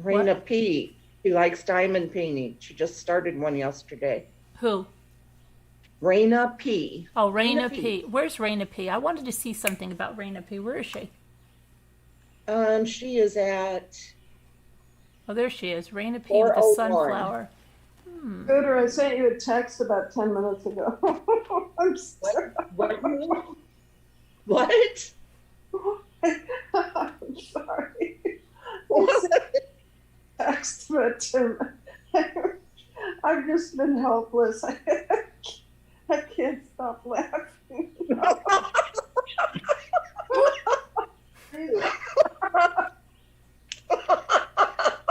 Raina P. She likes diamond painting. She just started one yesterday. Who? Raina P. Oh, Raina Raina P. P. Where's Raina P? I wanted to see something about Raina P. Where is she? She is at Oh, there she is. Raina P. with the 401. sunflower. Scooter, I sent you a text about 10 minutes ago. I'm sorry. what? What? I'm sorry. I sent a text, but I've just been helpless. I can't stop laughing.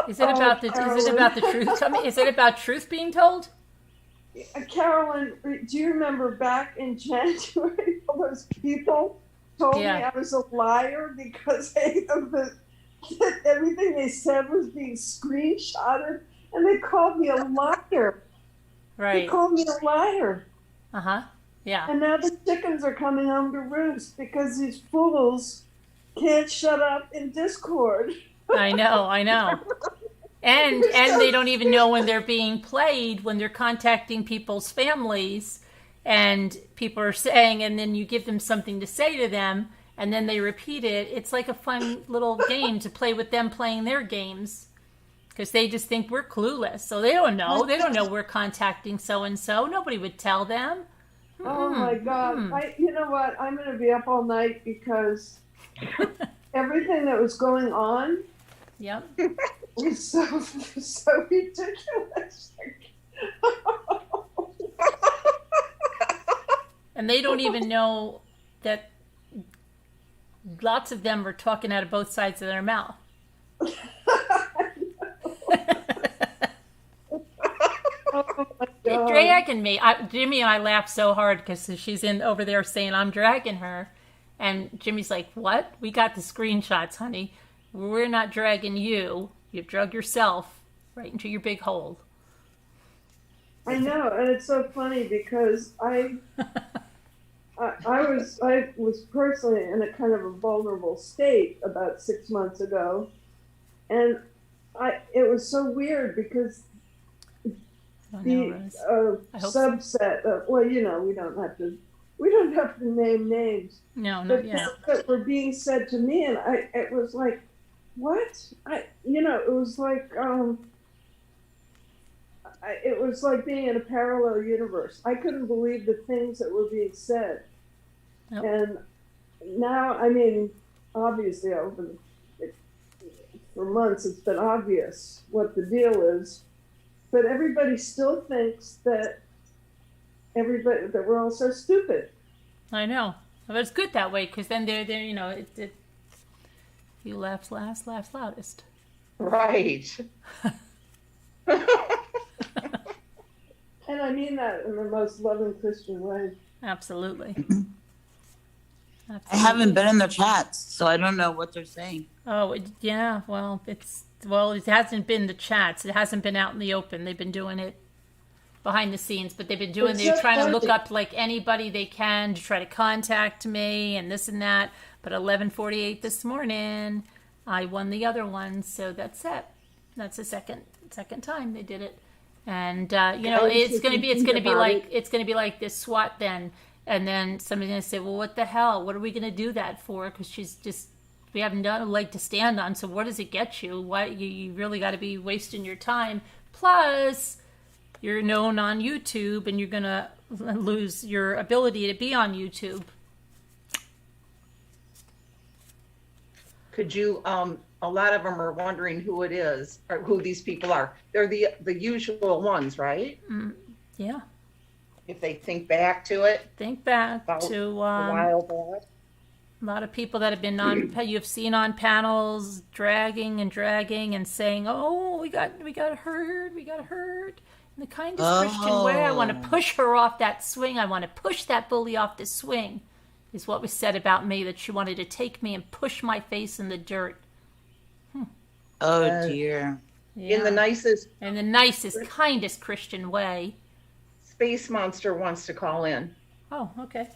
Is it about the truth? Tell me, is it about truth being told? Carolyn, do you remember back in January, all those people told me I was a liar because everything they said was being screenshotted, and they called me a liar. Right. They called me a liar. Uh-huh. Yeah. And now the chickens are coming home to roost because these fools can't shut up in Discord. I know. And they don't even know when they're being played, when they're contacting people's families, and people are saying, and then you give them something to say to them, and then they repeat it. It's like a fun little game to play with them playing their games, because they just think we're clueless. So they don't know. They don't know we're contacting so-and-so. Nobody would tell them. Oh my God. You know what? I'm going to be up all night because everything that was going on Yep. was so ridiculous. And they don't even know that lots of them are talking out of both sides of their mouth. Oh my They're God. dragging me. Jimmy and I laugh so hard because she's in over there saying I'm dragging her. And Jimmy's like, what? We got the screenshots, honey. We're not dragging you. You drug yourself right into your big hole. I know, and it's so funny because I was personally in a kind of a vulnerable state about 6 months ago, and it was so weird because the I hope so. subset of, well, you know, we don't have to name names, No, not but yet. that were being said to me, and it was like, what? It was like it was like being in a parallel universe. I couldn't believe the things that were being said. Yep. And now, I mean, obviously, for months, it's been obvious what the deal is. but everybody still thinks that we're all so stupid. I know. But it's good that way because then they're you know, you laugh last, laugh loudest. Right. And I mean that in the most loving Christian way. Absolutely. I haven't been in the chats, so I don't know what they're saying. Oh, yeah. Well, it hasn't been the chats. It hasn't been out in the open. They've been doing it behind the scenes, but they're trying to look up like anybody they can to try to contact me and this and that. But 11:48 this morning, I won the other one, so that's it. That's the second time they did it, and it's gonna be like this SWAT then. And then somebody's going to say, well, what the hell? What are we going to do that for? Because we have no leg to stand on. So what does it get you? Why you really got to be wasting your time. Plus, you're known on YouTube and you're going to lose your ability to be on YouTube. Could you, a lot of them are wondering who it is or who these people are. They're the usual ones, right? Yeah. If they think back to it. Think back About to a while back. a lot of people that have been on, you've seen on panels, dragging and saying, "Oh, we got hurt, in the kindest Christian way. I want to push her off that swing. I want to push that bully off the swing," is what was said about me. That she wanted to take me and push my face in the dirt. Oh dear. Yeah. In the nicest, kindest Christian way. Space Monster wants to call in. Oh, okay.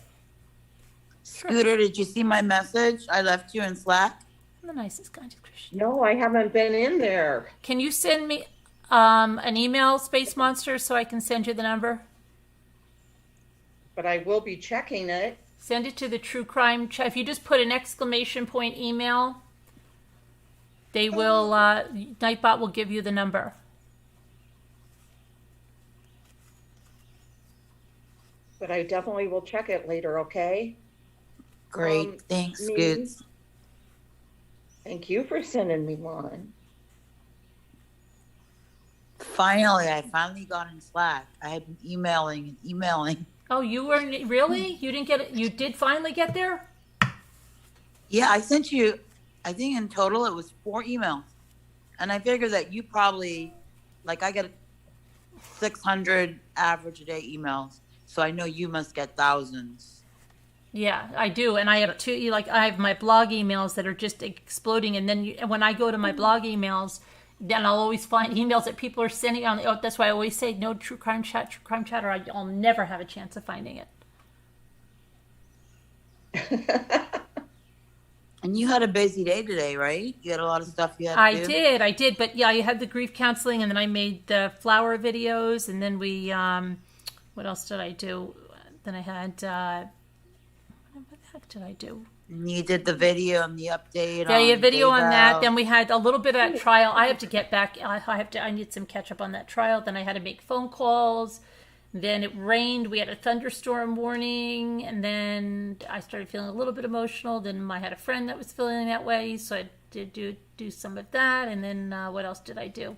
Scooter, did you see my message I left you in Slack? I'm the nicest, kindest Christian. No, I haven't been in there. Can you send me an email, Space Monster, so I can send you the number? But I will be checking it. Send it to the True Crime chat. If you just put an exclamation point email, they will, Nightbot will give you the number. But I definitely will check it later, okay? Great. Thanks, Scoots. Thank you for sending me one. I finally got in Slack. I had been emailing. Oh, you were really? You didn't get it? You did finally get there? Yeah, I sent you, I think in total it was 4 emails. And I figured that you probably, I get 600 average a day emails. So I know you must get thousands. Yeah, I do. And I have I have my blog emails that are just exploding. And then when I go to my blog emails, then I'll always find emails that people are sending on. Oh, that's why I always say no true crime chat, or I'll never have a chance of finding it. And you had a busy day today, right? You had a lot of stuff you had to do. I did. But yeah, I had the grief counseling, and then I made the flower videos, and then we, what else did I do? Then I had, what the heck did I do? You did the video and the update. Yeah, on video on that. Dave Then we had a little bit of that trial. I have to get back. I need some catch up on that trial. Then I had to make phone calls. Then it rained. We had a thunderstorm warning, and then I started feeling a little bit emotional. Then I had a friend that was feeling that way, so I did do some of that. And then what else did I do?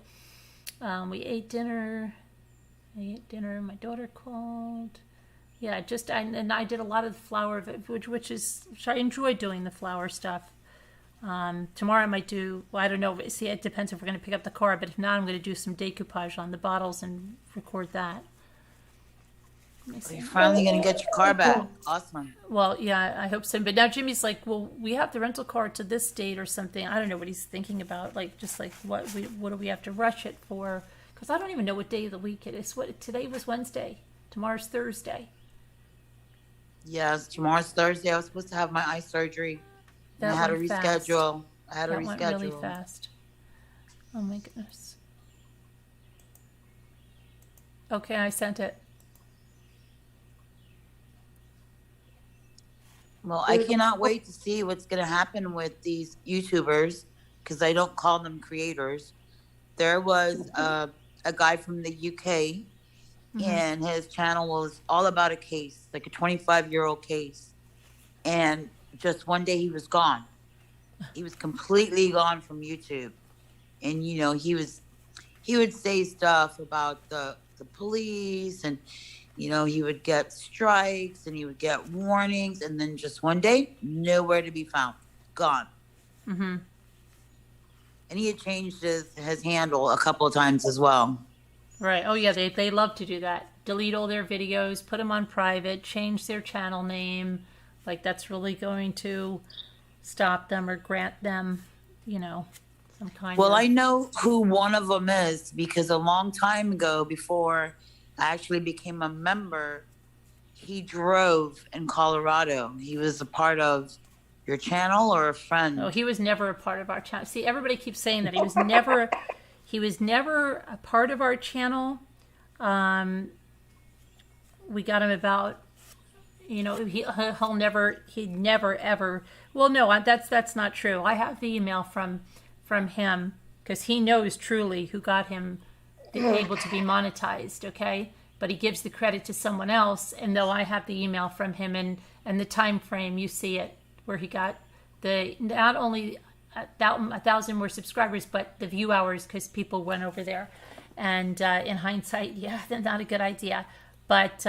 We ate dinner. My daughter called. Yeah, I did a lot of the flower, which I enjoy doing the flower stuff. Tomorrow I might do, well, I don't know. See, it depends if we're going to pick up the car, but if not, I'm going to do some decoupage on the bottles and record that. You're finally going to get your car back. Awesome. Well, yeah, I hope so. But now Jimmy's like, well, we have the rental car to this date or something. I don't know what he's thinking about. What do we have to rush it for? Because I don't even know what day of the week it is. Today was Wednesday. Tomorrow's Thursday. Yes, tomorrow's Thursday. I was supposed to have my eye surgery. I had to reschedule. That went really fast. Oh my goodness. Okay, I sent it. Well, I cannot wait to see what's going to happen with these YouTubers, because I don't call them creators. There was a guy from the UK, and his channel was all about a case, like a 25-year-old case. And just one day he was gone. He was completely gone from YouTube. And, he he would say stuff about the police, and he would get strikes and he would get warnings, and then just one day, nowhere to be found, gone. Mm-hmm. And he had changed his handle a couple of times as well. Right. Oh yeah, they love to do that. Delete all their videos, put them on private, change their channel name. Like that's really going to stop them or grant them, some kind Well, of... I know who one of them is, because a long time ago, before I actually became a member, he drove in Colorado. He was a part of your channel or a friend? Oh, he was never a part of our channel. See, everybody keeps saying that he was never a part of our channel. We got him about, he'd never ever. Well, no, that's not true. I have the email from him because he knows truly who got him able to be monetized. Okay, but he gives the credit to someone else. And though I have the email from him and the time frame, you see it where he got not only 1,000 more subscribers, but the view hours because people went over there. And in hindsight, yeah, not a good idea. But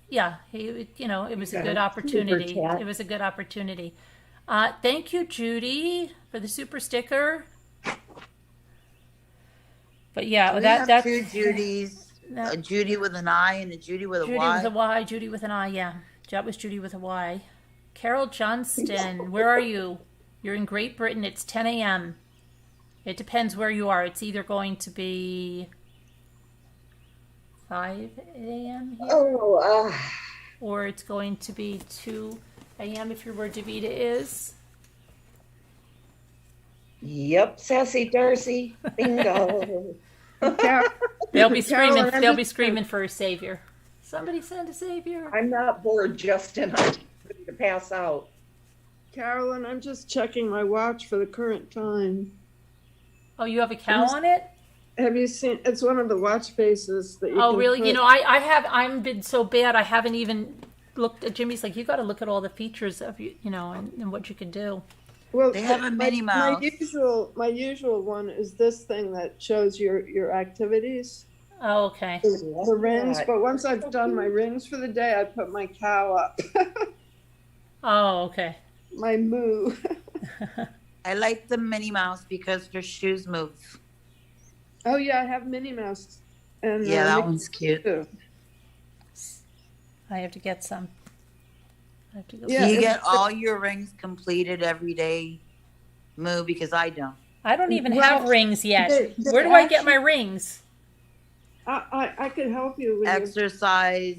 yeah, it was a good opportunity. It was a good opportunity. Thank you, Judy, for the super sticker. But yeah, that's two Judys. A Judy with an I and a Judy with a Y. Judy with a Y, Judy with an I, yeah. That was Judy with a Y. Carol Johnston, where are you? You're in Great Britain. It's 10 a.m. It depends where you are. It's either going to be 5 a.m. here, or it's going to be 2 a.m. if you're where Davita is. Yep, Sassy Darcy. Bingo. They'll be screaming. They'll be screaming for a savior. Somebody send a savior. I'm not bored, Justin. I'm ready to pass out. Carolyn, I'm just checking my watch for the current time. Oh, you have a cow on it? Have you seen? It's one of the watch faces that you. Oh, can really? put. I've been so bad. I haven't even looked at Jimmy's. Like, you got to look at all the features of and what you can do. Well, they have a Minnie Mouse. My usual one is this thing that shows your activities. Oh, okay. The rings, but once I've done my rings for the day, I put my cow up. Oh, okay. My moo. I like the Minnie Mouse because her shoes move. Oh yeah, I have Minnie Mouse. And yeah, that one's cute. Too. I have to get some. I have to go. Yeah, you get all your rings completed every day, Moo, because I don't. I don't even have rings yet. Where do I get my rings? I could help you with exercise.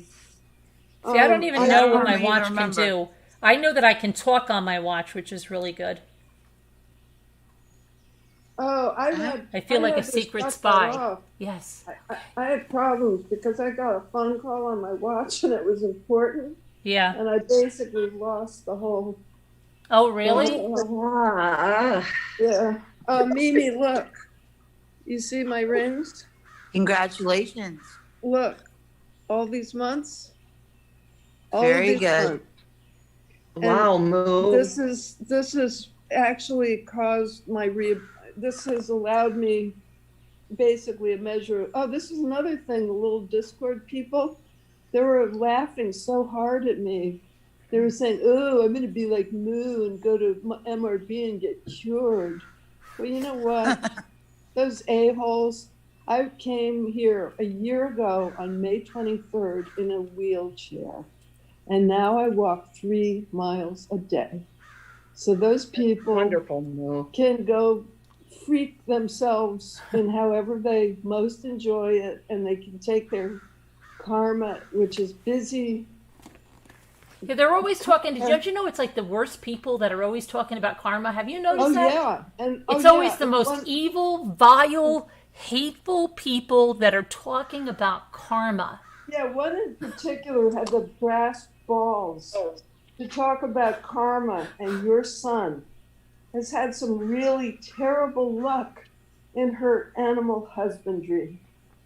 See, I don't even know what my watch can do. I know that I can talk on my watch, which is really good. Oh, I feel like a secret spy. Yes. I had problems because I got a phone call on my watch and it was important. Yeah. And I basically lost the whole. Oh, really? Yeah. Mimi, look. You see my rings? Congratulations. Look, all these months. Very good. Wow, Moo. This is actually caused this has allowed me basically a measure. Oh, this is another thing. The little Discord people, they were laughing so hard at me. They were saying, "Oh, I'm going to be like Moo and go to MRB and get cured." Well, you know what? Those a-holes. I came here a year ago on May 23rd in a wheelchair, and now I walk 3 miles a day. So those people wonderful, Moo. Can go freak themselves in however they most enjoy it, and they can take their karma, which is busy. Yeah, they're always talking. Don't you know it's like the worst people that are always talking about karma? Have you noticed that? Yeah. And it's always the most evil, vile, hateful people that are talking about karma. Yeah, one in particular had the brass balls to talk about karma, and your son has had some really terrible luck in her animal husbandry.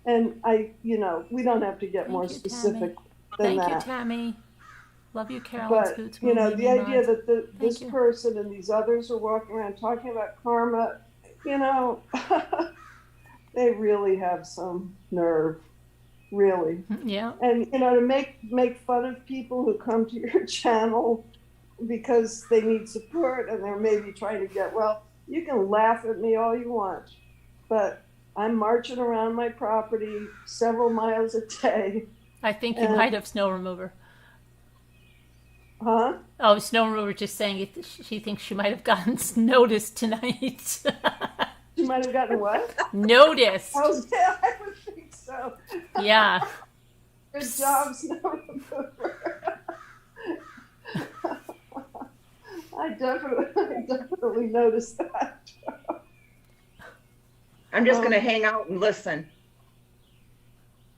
And we don't have to get more specific than that. Thank you, Tammy. Love you, Carol. But, the idea that this person and these others are walking around talking about karma, they really have some nerve, really. Yeah. And to make fun of people who come to your channel because they need support and they're maybe trying to get well. You can laugh at me all you want, but I'm marching around my property several miles a day. I think you might have snow remover. Huh? Oh, snow remover just saying she thinks she might have gotten noticed tonight. You might have gotten what? Noticed. Oh, yeah, I would think so. Yeah. Good job, snow remover. I definitely noticed that. I'm just gonna hang out and listen.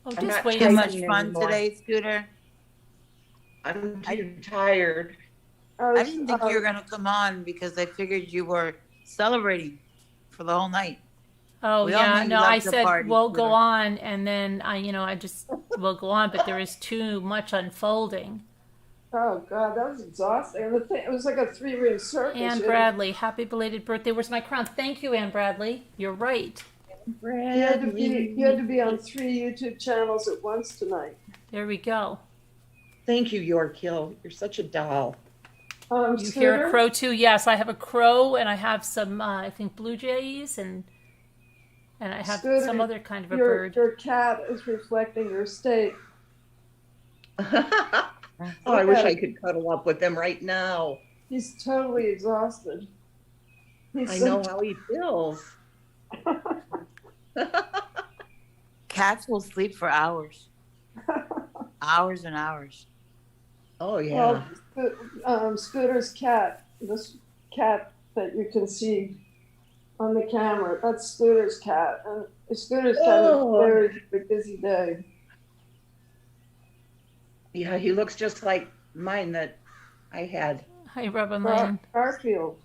Oh, I'm just not wait Too a taking much second. fun anymore. today, Scooter. I'm too tired. I didn't think you were going to come on because I figured you were celebrating for the whole night. Oh, We all know yeah. you No, love I to said party, we'll go Scooter. on, and then I just will go on, but there is too much unfolding. Oh God, that was exhausting. And it was like a 3-ring circus. Anne Bradley, happy belated birthday. Where's my crown? Thank you, Anne Bradley. You're right. You had to be on 3 YouTube channels at once tonight. There we go. Thank you, Yorkhill. You're such a doll. You hear a crow too? Yes, I have a crow, and I have some, I think, blue jays, and I have Scooter, some other kind of a your, bird. Your cat is reflecting your state. Oh, I wish I could cuddle up with him right now. He's totally exhausted. I know how he feels. Cats will sleep for hours. Hours and hours. Oh, yeah. Well, Scooter's cat, this cat that you can see on the camera, that's Scooter's cat. And Scooter's had a very, very busy day. Yeah, he looks just like mine that I had. Hi, Robin Lane. Garfield.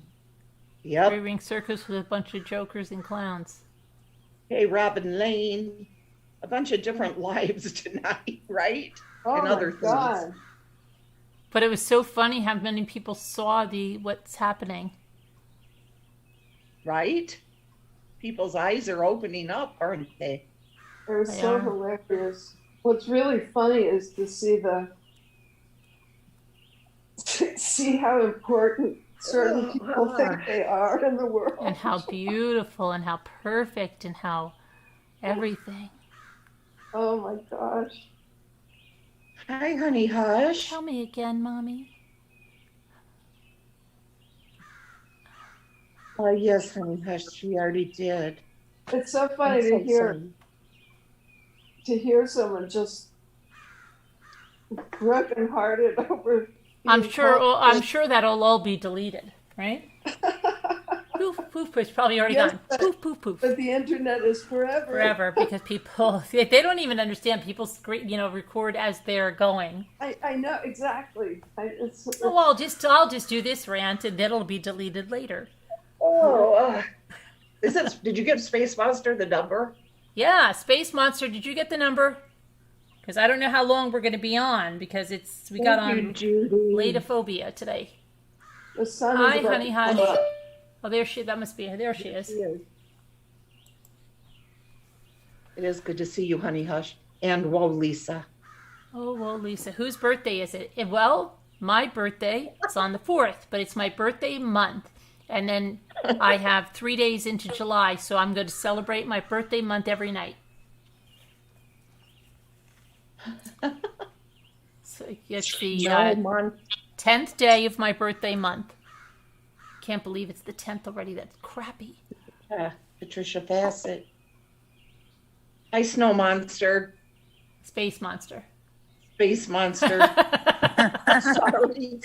Yep. 3-ring circus with a bunch of jokers and clowns. Hey, Robin Lane. A bunch of different lives tonight, right? Oh And my other things. God. But it was so funny how many people saw what's happening. Right? People's eyes are opening up, aren't they? It was They so are. hilarious. What's really funny is to see how important certain people think they are in the world. And how beautiful and how perfect and how everything. Oh my gosh. Hi, honey, hush. Tell me again, Mommy. Oh, yes, honey, hush. She already did. It's so funny I'm so to sorry. hear someone just brokenhearted over. I'm being sure called- that'll all be deleted, right? Poof, poof, it's probably already Yes, gone. Poof, poof, poof. But the internet is forever. Forever, because people, they don't even understand. People, record as they're going. I know exactly. Oh, I'll just do this rant, and that'll be deleted later. Oh, did you give Space Monster the number? Yeah, Space Monster, did you get the number? Because I don't know how long we're going to be on, because we got on Ladophobia today. The sun Hi, is about honey, to hush. come up. Oh, there she is. It is good to see you, honey, hush. And whoa, Lisa. Oh, well, Lisa, whose birthday is it? Well, my birthday is on the 4th, but it's my birthday month. And then I have 3 days into July, so I'm going to celebrate my birthday month every night. So it's the 10th day of my birthday month. Can't believe it's the 10th already. That's crappy. Patricia Bassett. Hi, Snow Monster. Space Monster. Space Monster.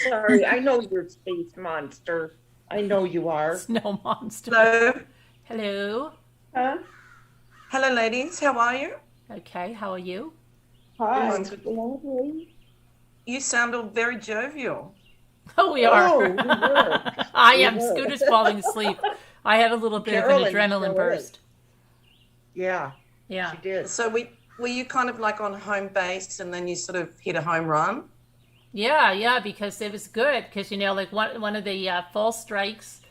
Sorry. I know you're Space Monster. I know you are. Snow Monster. Hello. Hello. Huh? Hello, ladies. How are you? Okay, how are you? Hi. You sound all very jovial. Oh, we are. Oh, we were. I We am. were. Scooter's falling asleep. I had a little bit of an Carolyn adrenaline still burst. Yeah, Yeah. she did. So were you kind of like on home base and then you sort of hit a home run? Yeah, because it was good. Because, like one of the false strikes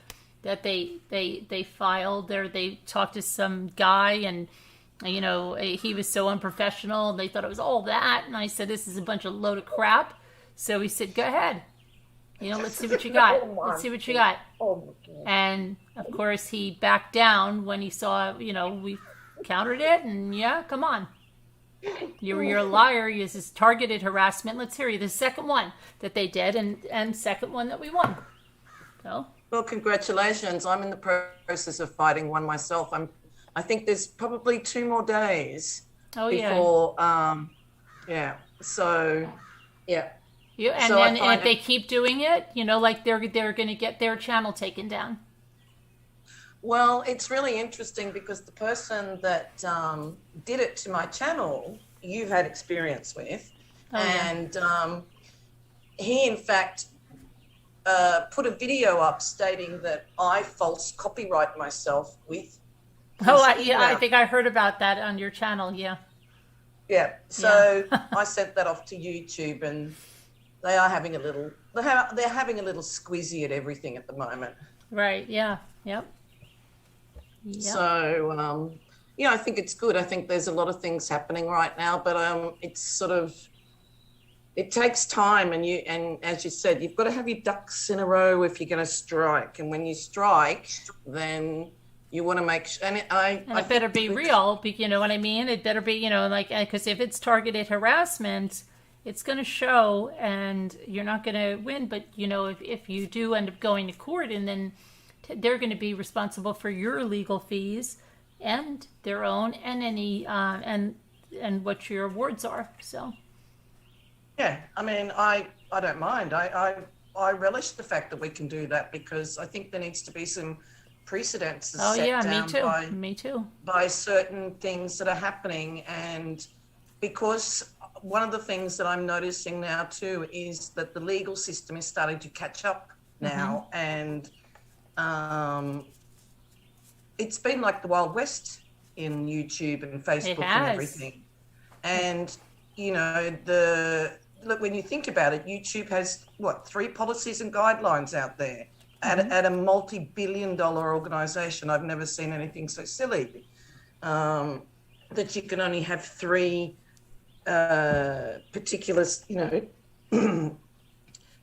that they filed there, they talked to some guy and you know, he was so unprofessional. They thought it was all that. And I said, this is a bunch of load of crap. So he said, go ahead. You know, let's see what you got. Let's see what you got. And of course, he backed down when he saw, you know, we countered it. And yeah, come on. You're a liar. This is targeted harassment. Let's hear you. The second one that they did, and second one that we won. So. Well, congratulations. I'm in the process of fighting one myself. I think there's probably 2 more days before, yeah. So, yeah. And so then if they keep doing it, you know, like they're going to get their channel taken down. Well, it's really interesting because the person that did it to my channel, you've had experience with, and he in fact put a video up stating that I false copyright myself with. I think I heard about that on your channel. Yeah. Yeah. So I sent that off to YouTube, and they are having a little. They're having a little squeezy at everything at the moment. Right. Yeah. Yep. So, yeah, I think it's good. I think there's a lot of things happening right now, but it's sort of, it takes time, and as you said, you've got to have your ducks in a row if you're going to strike. And when you strike, then you want to make sure, and it better be real, you know what I mean? It better be, you know, like, because if it's targeted harassment, it's going to show, and you're not going to win. But, you know, if you do end up going to court, and then they're going to be responsible for your legal fees and their own, and any and what your awards are. So yeah, I mean, I don't mind. I relish the fact that we can do that, because I think there needs to be some precedents set down me too by certain things that are happening. And because one of the things that I'm noticing now too is that the legal system is starting to catch up now, and it's been like the Wild West in YouTube and Facebook and everything. And, you know, look, when you think about it, YouTube has, 3 policies and guidelines out there at a multi-billion-dollar organization. I've never seen anything so silly, that you can only have 3 particular, you know,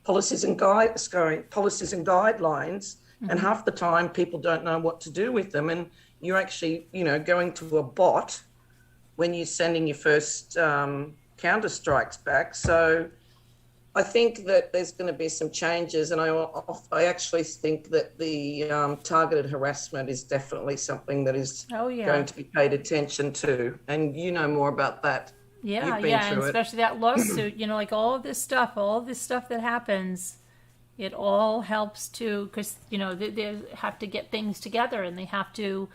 policies and guidelines. And half the time people don't know what to do with them. And you're actually, you know, going to a bot when you're sending your first counter strikes back. So I think that there's going to be some changes. And I actually think that the targeted harassment is definitely something that is going to be paid attention to. And you know more about that. Yeah, and especially that lawsuit, you know, like all this stuff that happens. It all helps to, because, you know, they have to get things together, and they have to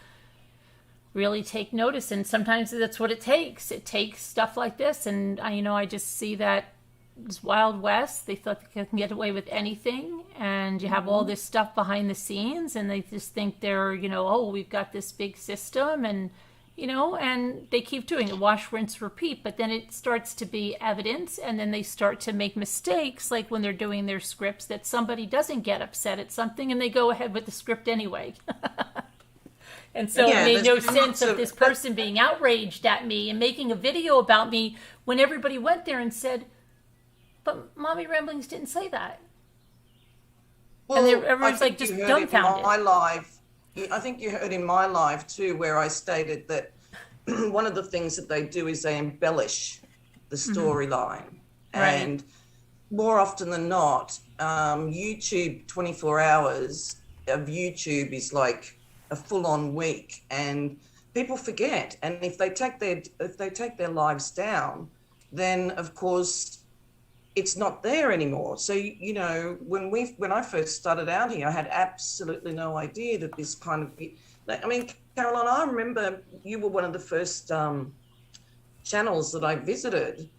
really take notice. And sometimes that's what it takes. It takes stuff like this. And, you know, I just see that this Wild West, they thought they can get away with anything. And you have all this stuff behind the scenes, and they just think they're, you know, oh, we've got this big system, and, you know, and they keep doing it, wash, rinse, repeat. But then it starts to be evidence, and then they start to make mistakes, like when they're doing their scripts, that somebody doesn't get upset at something, and they go ahead with the script anyway. And so it made no sense of this person being outraged at me and making a video about me when everybody went there and said, but Mommy Ramblings didn't say that. Well, and everyone's like just dumbfounded. I think you heard in my live too, where I stated that one of the things that they do is they embellish the storyline. And more often than not, YouTube 24 hours of YouTube is like a full-on week, and people forget. And if they take their lives down, then of course it's not there anymore. So, you know, when I first started out here, I had absolutely no idea that this kind of, I mean, Caroline, I remember you were one of the first channels that I visited,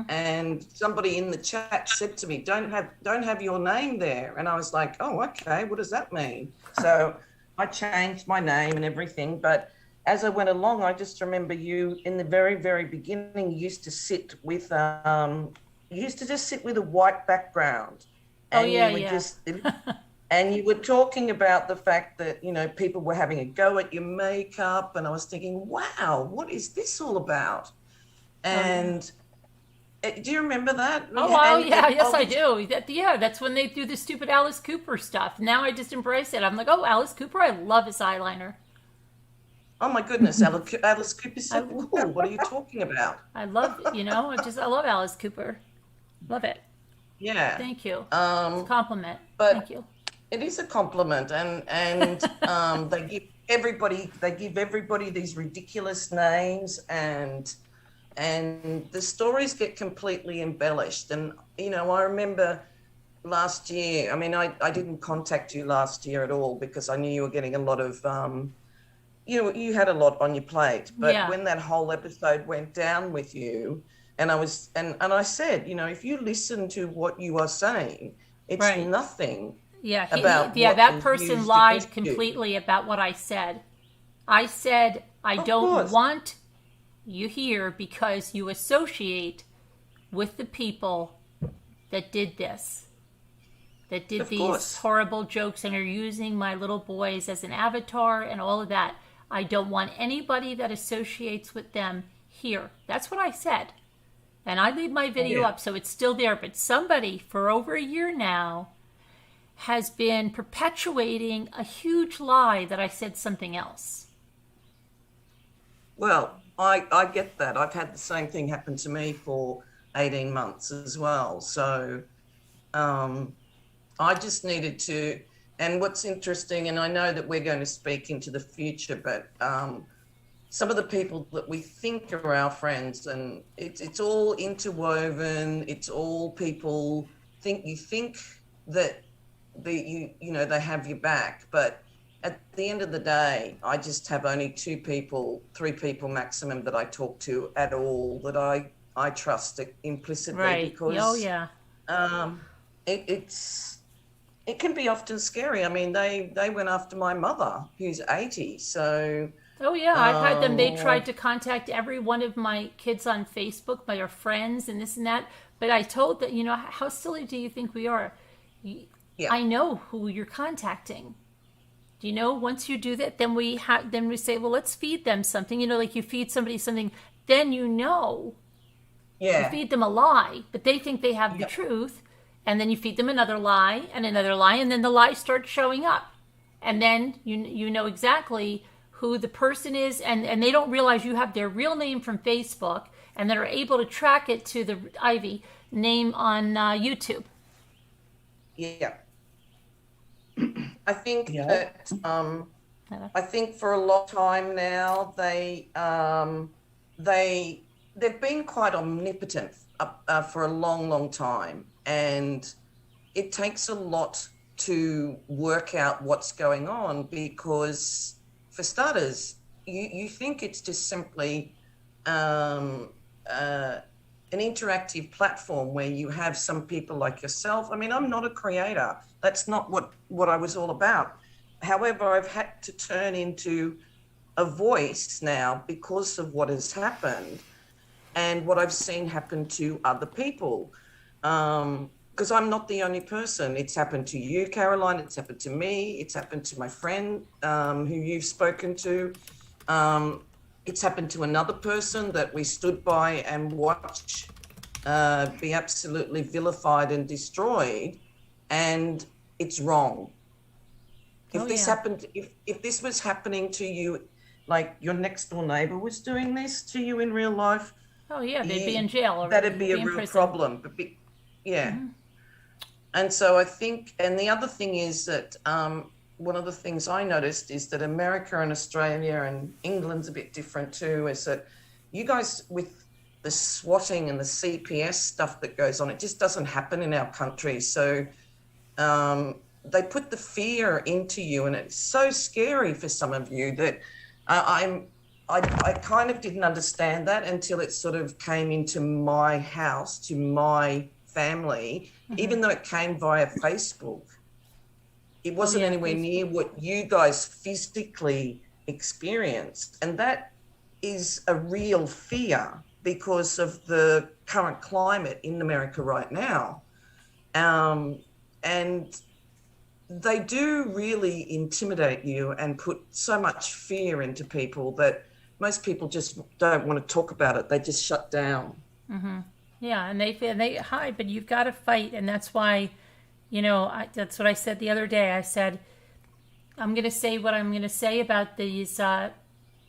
and somebody in the chat said to me, don't have your name there. And I was like, oh, okay, what does that mean? So I changed my name and everything. But as I went along, I just remember you in the very, very beginning, you used to sit with, you used to just sit with a white background, and And you were talking about the fact that, you know, people were having a go at your makeup. And I was thinking, wow, what is this all about? And do you remember that? Oh, wow, And yeah, yes, I obviously, do. Yeah, that's when they do the stupid Alice Cooper stuff. Now I just embrace it. I'm like, oh, Alice Cooper, I love his eyeliner. oh my goodness, Alice Cooper's I, so cool. What are you talking about? I love, I love Alice Cooper. Love it. Yeah. Thank you. It's a compliment. Thank But you. it is a compliment, and they give everybody these ridiculous names, and the stories get completely embellished. And you know, I remember last year. I mean, I didn't contact you last year at all because I knew you were getting a lot of you had a lot on your plate. But Yeah. when that whole episode went down with you, and I said, you know, if you listen to what you are saying, it's Right. nothing Yeah, about yeah, what that was person used lied against you. completely about what I said. I said, I Of don't course. want you here because you associate with the people that did this, that did Of these course. horrible jokes and are using my little boys as an avatar and all of that. I don't want anybody that associates with them here. That's what I said. And I leave my video Yeah. up, so it's still there. But somebody for over a year now has been perpetuating a huge lie that I said something else. Well, I get that. I've had the same thing happen to me for 18 months as well. So I just needed to, and what's interesting, and I know that we're going to speak into the future, but some of the people that we think are our friends, and it's all interwoven. It's all people think that they have your back, but at the end of the day, I just have only three people maximum that I talk to at all that I trust implicitly Right. because Oh, yeah. it can be often scary. I mean, they went after my mother who's 80, so Oh, yeah. I've had them. They uh, tried to contact every one of my kids on Facebook, my friends, and this and that. But I told that, how silly do you think we are? yeah, I know who you're contacting. Once you do that, then we say, well, let's feed them something. Like you feed somebody something, then you yeah, feed them a lie, but they think they have the yeah, truth, and then you feed them another lie, and then the lie starts showing up, and then you know exactly who the person is, and they don't realize you have their real name from Facebook, and they're able to track it to the Ivy name on YouTube. yeah. I think Yeah. that I think for a long time now they've been quite omnipotent for a long time, and it takes a lot to work out what's going on because, for starters, you think it's just simply an interactive platform where you have some people like yourself. I mean, I'm not a creator. That's not what I was all about. However, I've had to turn into a voice now because of what has happened and what I've seen happen to other people. Because I'm not the only person. It's happened to you, Caroline. It's happened to me. It's happened to my friend who you've spoken to. It's happened to another person that we stood by and watched be absolutely vilified and destroyed, and it's wrong. If if this was happening to you, like your next door neighbor was doing this to you in real life, Oh yeah, they'd be in jail or that'd be a in real prison. problem. Yeah. And so I think, and the other thing is that one of the things I noticed is that America and Australia and England's a bit different too, is that you guys with the swatting and the CPS stuff that goes on, it just doesn't happen in our country. So they put the fear into you, and it's so scary for some of you that I kind of didn't understand that until it sort of came into my house, to my family, even though it came via Facebook. It wasn't anywhere near what you guys physically experienced. And that is a real fear because of the current climate in America right now. And they do really intimidate you and put so much fear into people that most people just don't want to talk about it. They just shut down. Yeah, and they hide, but you've got to fight, and that's why, that's what I said the other day. I said, I'm going to say what I'm going to say about these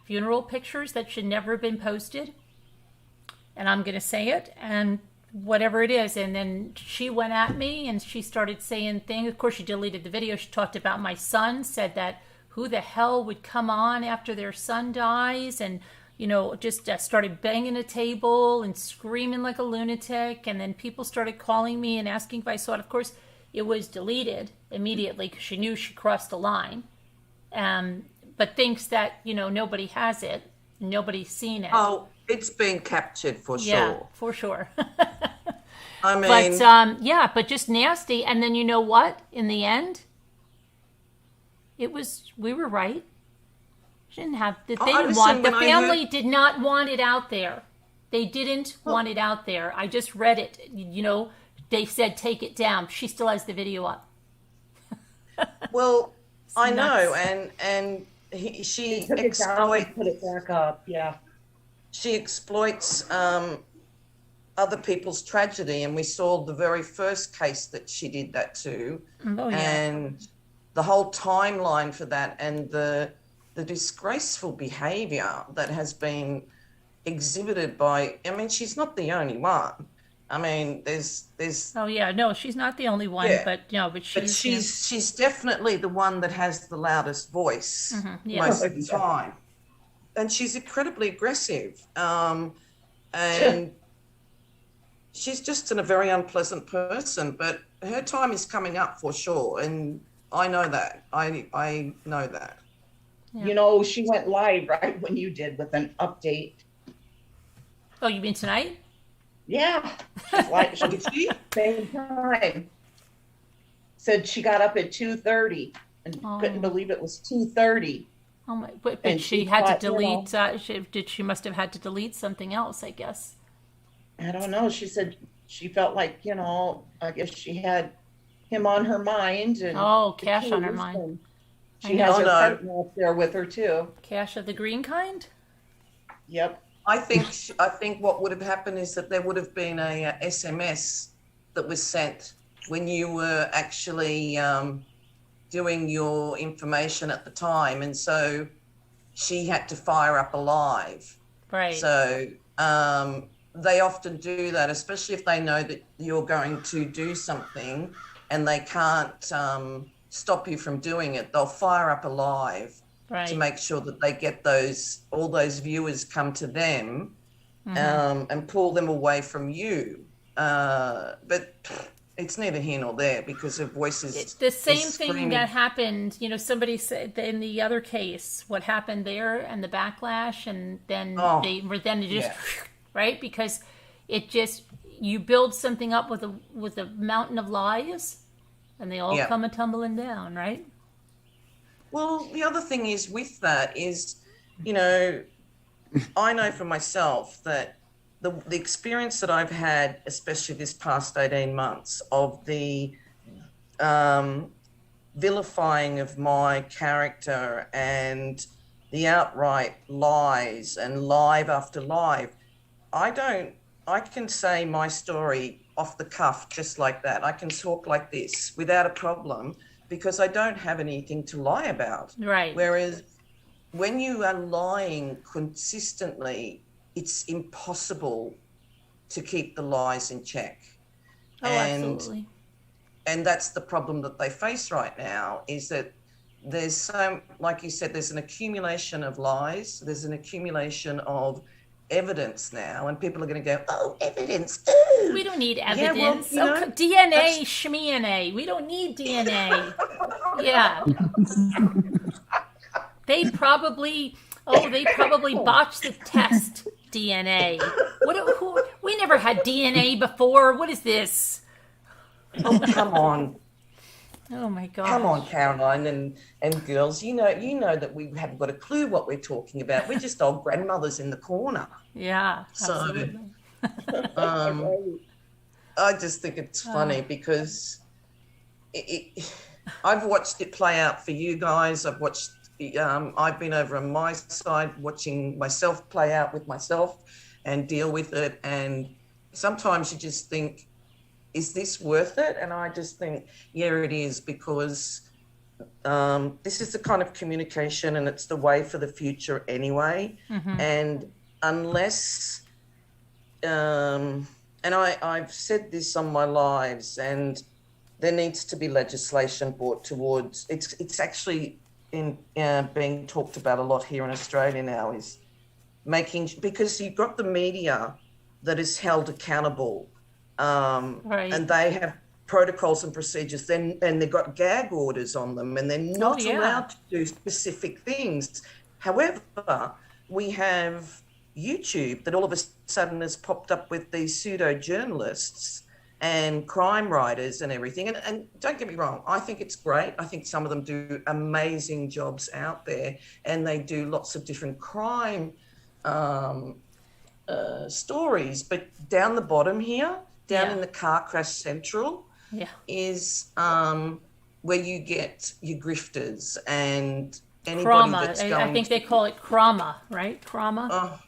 funeral pictures that should never have been posted, and I'm going to say it, and whatever it is. And then she went at me, and she started saying things. Of course, she deleted the video. She talked about my son, said that who the hell would come on after their son dies, and just started banging a table and screaming like a lunatic. And then people started calling me and asking if I saw it. Of course, it was deleted immediately because she knew she crossed the line. But thinks that, nobody has it. Nobody's seen it. Oh, it's been captured for sure. Yeah, for sure. I mean, but but just nasty. And then you know what? In the end, we were right. Didn't have they didn't want the family did not want it out there. They didn't want it out there. I just read it. They said take it down. She still has the video up. Well, I know, and she took it down and put it back up. Yeah, she exploits other people's tragedy, and we saw the very first case that she did that to, and the whole timeline for that, and the disgraceful behavior that has been exhibited by, I mean, she's not the only one. I mean, there's. Oh yeah, no, she's not the only one, but she's definitely the one that has the loudest voice most of the time, and she's incredibly aggressive, and she's just a very unpleasant person. But her time is coming up for sure, and I know that. I know that. Yeah. She went live right when you did with an update. Oh, you mean tonight? Yeah. Same time. Said she got up at 2:30 and couldn't believe it was 2:30. Oh my! But she had to delete. She must have had to delete something else, I guess. I don't know. She said she felt like I guess she had him on her mind and Cash on her mind. She has her partner up there with her too. Cash of the green kind? Yep. I think what would have happened is that there would have been a SMS that was sent when you were actually doing your information at the time, and so she had to fire up a live. Right. So they often do that, especially if they know that you're going to do something and they can't stop you from doing it. They'll fire up a live to make sure that they get all those viewers come to them and pull them away from you. But it's neither here nor there because her voice is. It's the same thing that happened. Somebody said in the other case what happened there and the backlash, and then they just right, because it just, you build something up with a mountain of lies, and they all come a tumbling down, right? Well, the other thing is with that is, I know for myself that the experience that I've had, especially this past 18 months, of the vilifying of my character and the outright lies and live after live, I can say my story off the cuff just like that. I can talk like this without a problem because I don't have anything to lie about. Right. Whereas when you are lying consistently, it's impossible to keep the lies in check. Absolutely. And that's the problem that they face right now, is that there's like you said, there's an accumulation of lies. There's an accumulation of evidence now, and people are going to go, oh, evidence. Ooh. We don't need evidence. DNA, shmena. We don't need DNA. Yeah. They probably botched the test. DNA. We never had DNA before. What is this? Oh, come on. Oh my God. Come on, Caroline and girls. You know that we haven't got a clue what we're talking about. We're just old grandmothers in the corner. Yeah, absolutely. So I just think it's funny because I've watched it play out for you guys. I've watched, I've been over on my side watching myself play out with myself and deal with it. And sometimes you just think, is this worth it? And I just think, yeah, it is, because this is the kind of communication and it's the way for the future anyway. And unless, and I've said this on my lives, and there needs to be legislation brought towards, it's actually being talked about a lot here in Australia now, is making, because you've got the media that is held accountable, Right. and they have protocols and procedures, and they've got gag orders on them, and they're not allowed to do specific things. However, we have YouTube that all of a sudden has popped up with these pseudo journalists and crime writers and everything. And don't get me wrong, I think it's great. I think some of them do amazing jobs out there, and they do lots of different crime stories. But down the bottom here, down in the car crash central, is where you get your grifters and anybody that's going. I think they call it trauma, right? Trauma. Oh,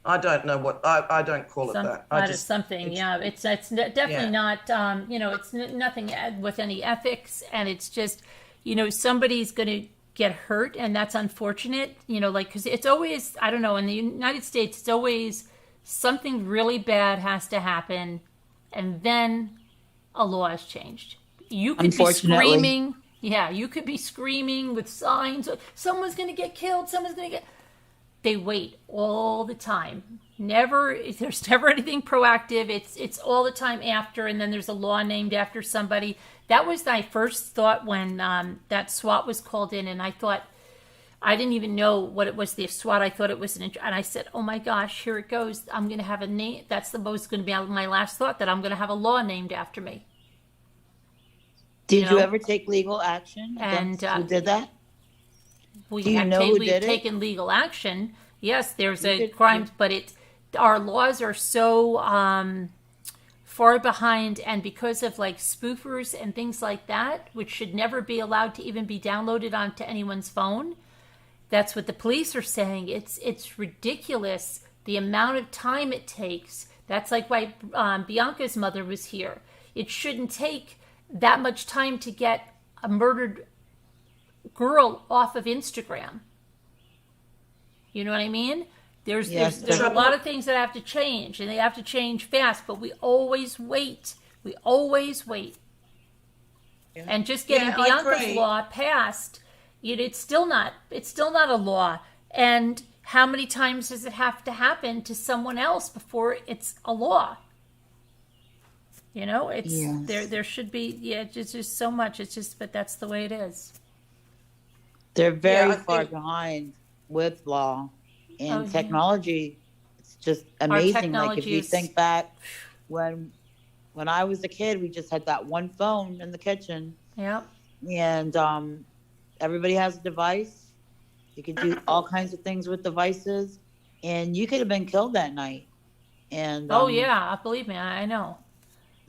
I don't know what I don't call it that. That is something. It's definitely not. It's nothing with any ethics, and it's just, somebody's going to get hurt, and that's unfortunate. Because it's always, I don't know, in the United States, it's always something really bad has to happen, and then a law has changed. You could be screaming. Yeah, you could be screaming with signs. Someone's going to get killed. Someone's going to get. They wait all the time. There's never anything proactive. It's all the time after, and then there's a law named after somebody. That was my first thought when that SWAT was called in, and I thought, I didn't even know what it was, the SWAT. I thought it was and I said, oh my gosh, here it goes. I'm going to have a name. That's going to be my last thought, that I'm going to have a law named after me. Did you ever take legal action? And who did that? We've did it? taken legal action. Yes, there's a crime, but our laws are so far behind, and because of like spoofers and things like that, which should never be allowed to even be downloaded onto anyone's phone. That's what the police are saying. It's ridiculous the amount of time it takes. That's like why Bianca's mother was here. It shouldn't take that much time to get a murdered girl off of Instagram. You know what I mean? There's a lot of things that have to change, and they have to change fast, but we always wait. And just getting Bianca's law passed, it's still not a law. And how many times does it have to happen to someone else before it's a law? There should be, it's just so much. It's just, but that's the way it is. They're very far behind with law and technology. It's just amazing. Like if you think back when I was a kid, we just had that one phone in the kitchen. Yeah. And everybody has a device. You can do all kinds of things with devices, and you could have been killed that night. And believe me, I know.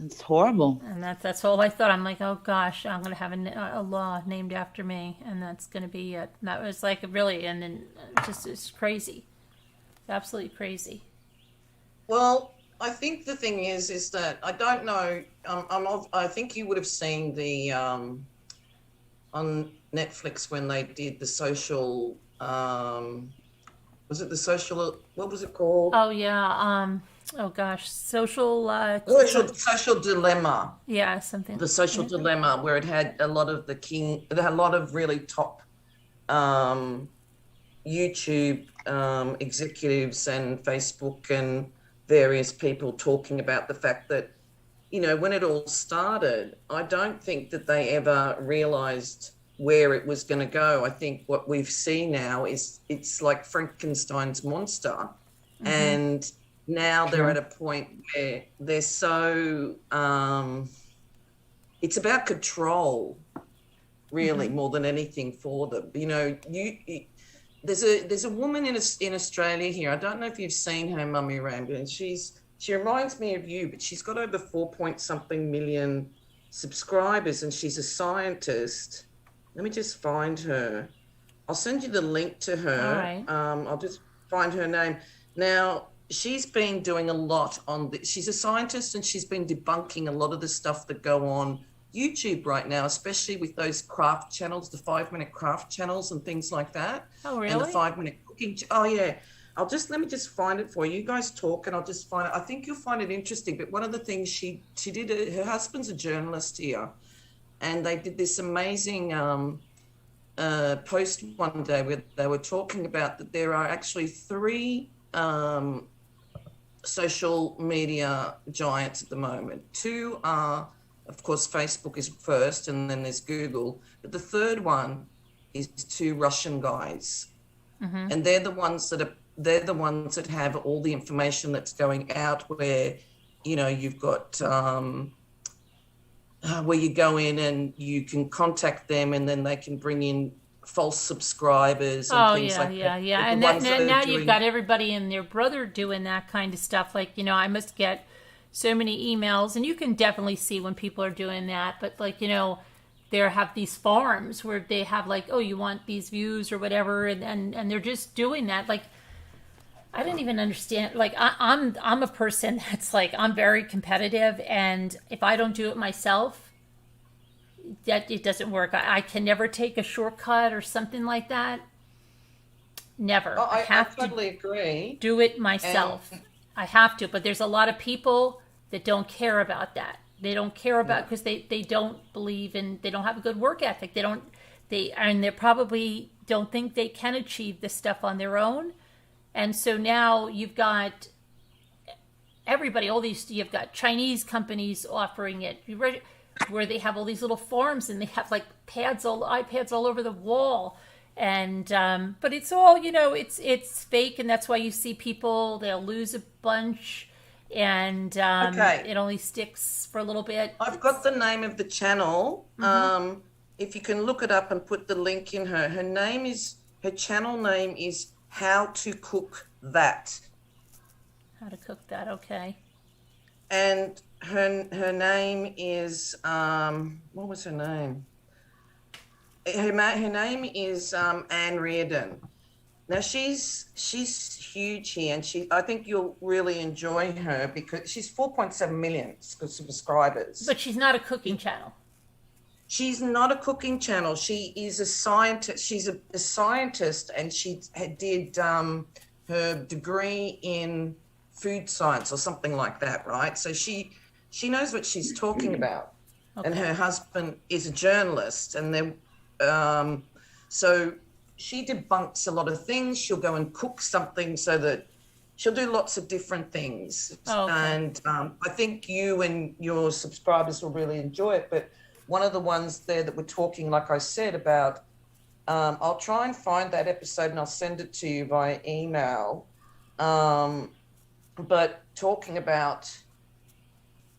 It's horrible. And that's all I thought. I'm like, oh gosh, I'm going to have a law named after me, and that's going to be it. And that was like really, and then it's crazy, absolutely crazy. Well, I think the thing is that I don't know. I think you would have seen the on Netflix when they did the social. Was it the social? What was it called? Oh yeah. Oh gosh, social dilemma. Yeah, something. The social dilemma, where it had a lot of it had a lot of really top YouTube executives and Facebook and various people talking about the fact that, when it all started, I don't think that they ever realized where it was going to go. I think what we've seen now is it's like Frankenstein's monster. And now they're at a point where they're so, it's about control, really, more than anything for them. There's a woman in Australia here. I don't know if you've seen her, Mummy Rambo, and she reminds me of you, but she's got over 4 point something million subscribers, and she's a scientist. Let me just find her. I'll send you the link to her. All right. I'll just find her name. Now, she's been doing a lot on she's a scientist, and she's been debunking a lot of the stuff that go on YouTube right now, especially with those craft channels, the 5-minute craft channels and things like that. Oh, really? And the 5-minute cooking. Oh, yeah. Let me just find it for you. You guys talk and I'll just find it. I think you'll find it interesting. But one of the things she did, her husband's a journalist here, and they did this amazing post one day where they were talking about that there are actually 3 social media giants at the moment. 2 are, of course, Facebook is first, and then there's Google. But the third one is 2 Russian guys, and they're the ones that have all the information that's going out. Where, you know, you've got where you go in and you can contact them, and then they can bring in false subscribers and things like that. Yeah. And now you've got everybody and their brother doing that kind of stuff. Like, you know, I must get so many emails, and you can definitely see when people are doing that. But, like, you know, they have these farms where they have, like, oh, you want these views or whatever, and they're just doing that. Like, I didn't even understand. Like, I'm a person that's like, I'm very competitive, and if I don't do it myself, that it doesn't work. I can never take a shortcut or something like that. Never. Oh, I to totally agree. do it myself. I have to, but there's a lot of people that don't care about that. They don't care about, because they don't believe in, they don't have a good work ethic. They probably don't think they can achieve this stuff on their own. And so now you've got everybody, you've got Chinese companies offering it, where they have all these little farms, and they have like iPads all over the wall. And but it's all, you know, it's fake, and that's why you see people, they'll lose a bunch, and it only sticks for a little bit. I've got the name of the channel. If you can look it up and put the link in her channel name is How to Cook That. How to cook that, okay. And her name is what was her name? Her name is Anne Reardon. Now she's huge here, and I think you'll really enjoy her because she's 4.7 million subscribers. But she's not a cooking channel. She's not a cooking channel. She is a scientist. She's a scientist, and she did her degree in food science or something like that, right? So she knows what she's talking about. Okay. And her husband is a journalist, and so she debunks a lot of things. She'll go and cook something, so that she'll do lots of different things. Oh, okay. And I think you and your subscribers will really enjoy it. But one of the ones there that we're talking, like I said, about, I'll try and find that episode and I'll send it to you via email. But talking about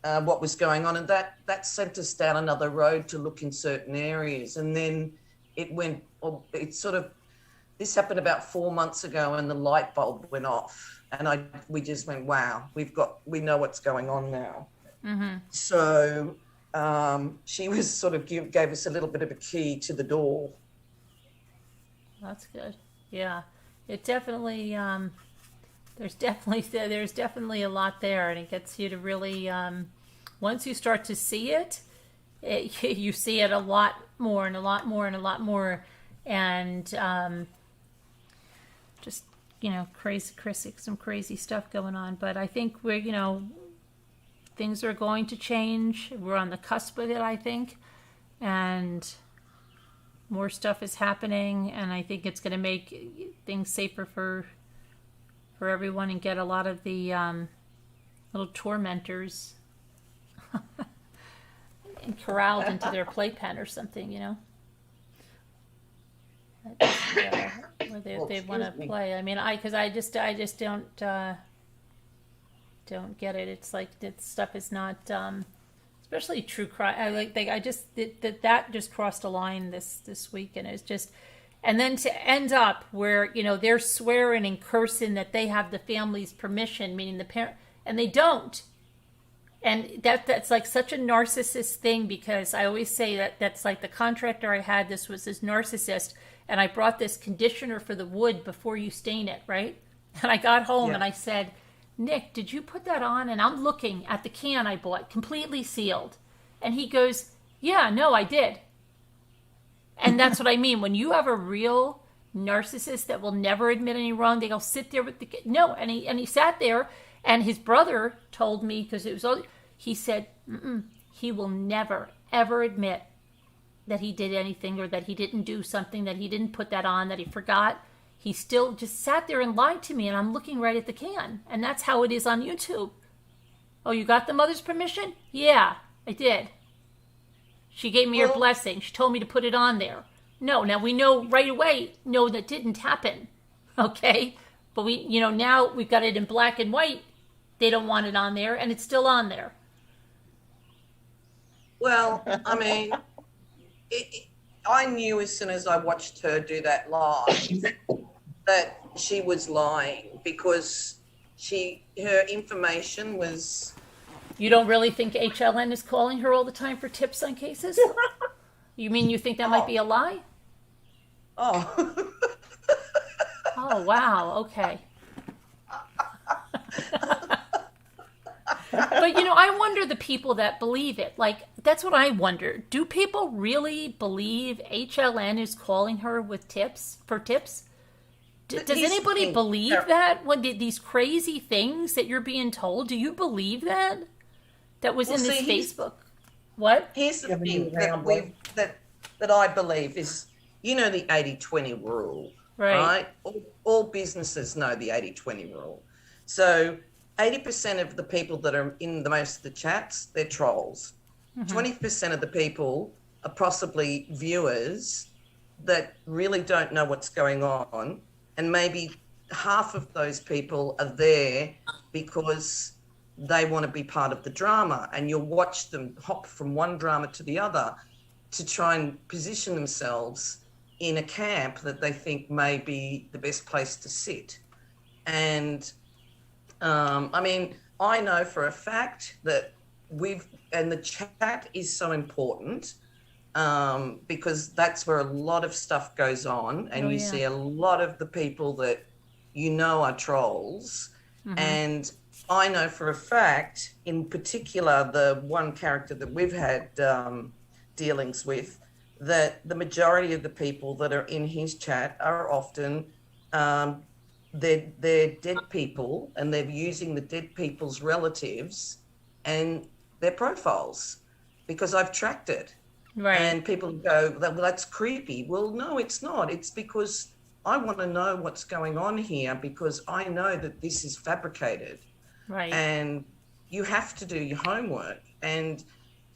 what was going on, and that sent us down another road to look in certain areas. And then this happened about 4 months ago, and the light bulb went off, and we just went, wow, we know what's going on now. Mm-hmm. So she was sort of gave us a little bit of a key to the door. That's good. Yeah, it definitely. There's definitely a lot there, and it gets you to really. Once you start to see it, you see it a lot more and a lot more and a lot more, and just, you know, some crazy stuff going on. But I think things are going to change. We're on the cusp of it, I think, and more stuff is happening, and I think it's going to make things safer for everyone, and get a lot of the little tormentors and corralled into their playpen or something, you know, where they want to play. I mean, because I just don't get it. It's like that stuff is not, especially true crime. That just crossed a line this week, and it's just. And then to end up where, you know, they're swearing and cursing that they have the family's permission, meaning the parent, and they don't. And that's like such a narcissist thing, because I always say that that's like the contractor I had, this was this narcissist, and I brought this conditioner for the wood before you stain it, right? And I got home Yeah. and I said, Nick, did you put that on? And I'm looking at the can I bought, completely sealed. And he goes, yeah, no, I did. And that's what I mean. When you have a real narcissist that will never admit any wrong, they'll sit there with the no. And he sat there, and his brother told me, because it was all, he said, he will never ever admit that he did anything, or that he didn't do something, that he didn't put that on, that he forgot. He still just sat there and lied to me, and I'm looking right at the can. And that's how it is on YouTube. Oh, you got the mother's permission? Yeah, I did. She gave me her blessing. She told me to put it on there. No, now we know right away, no, that didn't happen. Okay? But we, now we've got it in black and white. They don't want it on there, and it's still on there. Well, I mean, I knew as soon as I watched her do that live that she was lying, because her information was. You don't really think HLN is calling her all the time for tips on cases? You mean you think that might be a lie? Oh. Oh, wow. Okay. But, I wonder the people that believe it. Like, that's what I wonder. Do people really believe HLN is calling her with tips, for tips? Does anybody believe that? When these crazy things that you're being told, do you believe that? That was in this Facebook. What? Here's the thing that I believe is, the 80-20 rule, right? All businesses know the 80-20 rule. So 80% of the people that are in most of the chats, they're trolls. 20% of the people are possibly viewers that really don't know what's going on. And maybe half of those people are there because they want to be part of the drama, and you'll watch them hop from one drama to the other to try and position themselves in a camp that they think may be the best place to sit. And I mean, I know for a fact that the chat is so important, because that's where a lot of stuff goes on, and you see a lot of the people that are trolls. And I know for a fact, in particular, the one character that we've had dealings with, that the majority of the people that are in his chat are often they're dead people, and they're using the dead people's relatives and their profiles, because I've tracked it. Right. And people go, well, that's creepy. Well, no, it's not. It's because I want to know what's going on here, because I know that this is fabricated. Right. And you have to do your homework, and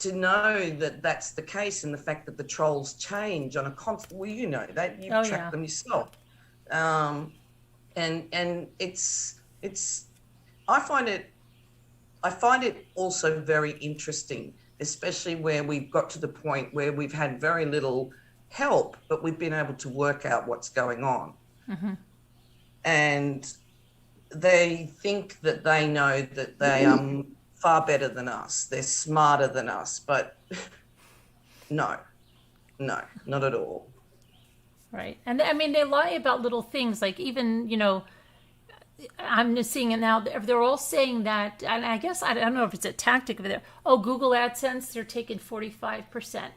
to know that that's the case, and the fact that the trolls change on a constant, well, that you've tracked them yourself. And it's I find it also very interesting, especially where we've got to the point where we've had very little help, but we've been able to work out what's going on. And they think that they know that they are far better than us. They're smarter than us, but no, not at all. Right. And I mean, they lie about little things, like even, I'm just seeing it now. They're all saying that, and I guess, I don't know if it's a tactic over there. Oh, Google AdSense, they're taking 45%.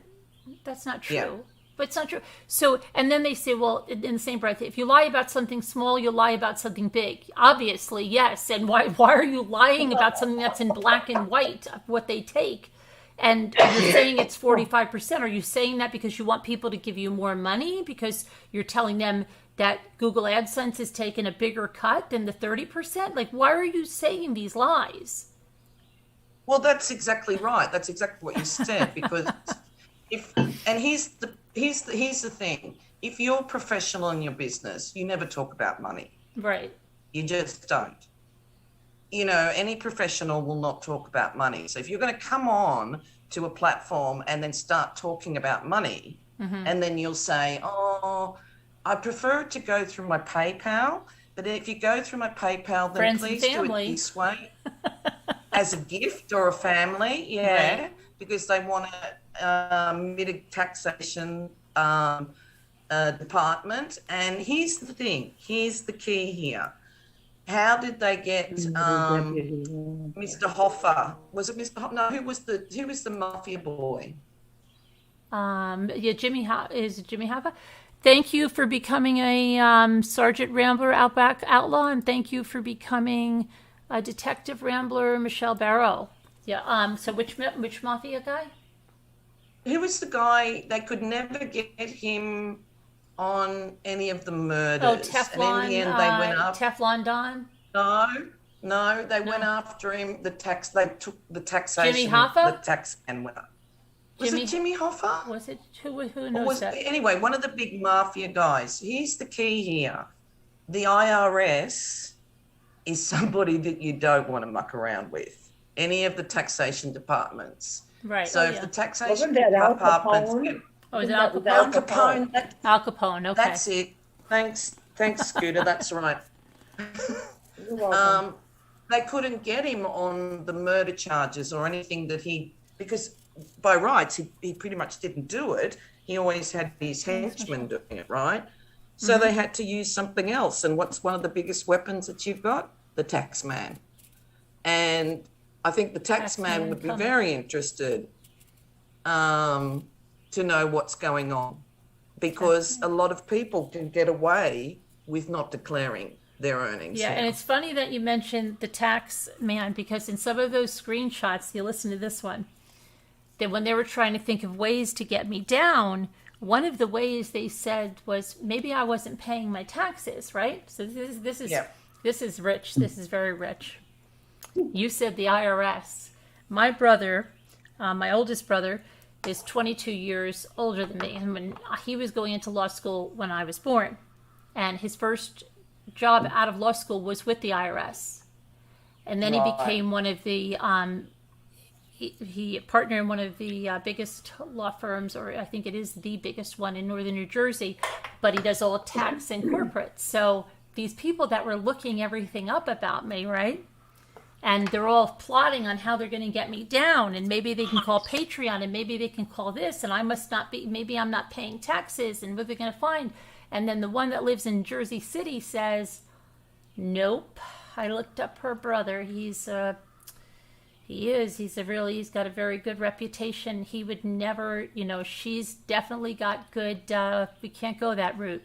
That's not true. Yeah. But it's not true. So, and then they say, well, in the same breath, if you lie about something small, you'll lie about something big. Obviously, yes. And why are you lying about something that's in black and white, what they take? And you're saying it's 45%. Are you saying that because you want people to give you more money? Because you're telling them that Google AdSense is taking a bigger cut than the 30%? Like, why are you saying these lies? Well, that's exactly right. That's exactly what you said. Because here's the thing. If you're professional in your business, you never talk about money. Right. You just don't. Any professional will not talk about money. So if you're going to come on to a platform and then start talking about money, and then you'll say, oh, I prefer it to go through my PayPal, but if you go through my PayPal, then please do it this way. as a gift or a family, yeah, Right. because they want a mitigate taxation department. And here's the thing, here's the key here. How did they get Mr. Hoffa? Was it Mr. Hoffa? No, who was the mafia boy? Yeah, is it Jimmy Hoffa? Thank you for becoming a Sergeant Rambler Outback Outlaw, and thank you for becoming a Detective Rambler Michelle Barrow. Yeah. So which mafia guy? Who was the guy? They could never get him on any of the murders. Oh, Teflon. And in the end, they went up. Teflon Don. No, they went after him. They took the taxation. Jimmy Hoffa? The tax man went up. Was Jimmy- it Jimmy Hoffa? Was it who knows that? Anyway, one of the big mafia guys. Here's the key here. The IRS is somebody that you don't want to muck around with. Any of the taxation departments. Right. So oh, if yeah. the taxation Wasn't that Al departments Capone? get Oh, is it Al Al Capone? Al Capone, Al Capone. Okay. that's it. Thanks, Scooter. That's right. You're welcome. They couldn't get him on the murder charges or anything because by rights he pretty much didn't do it. He always had his henchmen doing it, right? So they had to use something else. And what's one of the biggest weapons that you've got? The tax man. And I think the tax man would be coming. very interested to know what's going on, because a lot of people can get away with not declaring their earnings. Yeah, now. and it's funny that you mentioned the tax man, because in some of those screenshots, you listen to this one, that when they were trying to think of ways to get me down, one of the ways they said was maybe I wasn't paying my taxes, right? So this is Yeah. this is rich. This is very rich. You said the IRS. My brother, my oldest brother, is 22 years older than me, and when he was going into law school when I was born, and his first job out of law school was with the IRS, and then he Right. became one of the he partnered in one of the biggest law firms, or I think it is the biggest one in northern New Jersey, but he does all tax and corporate. So these people that were looking everything up about me, right? And they're all plotting on how they're going to get me down, and maybe they can call Patreon, and maybe they can call this, and I must not be, maybe I'm not paying taxes, and what they're going to find. And then the one that lives in Jersey City says, nope, I looked up her brother. He's got a very good reputation. He would never, she's definitely got good, we can't go that route.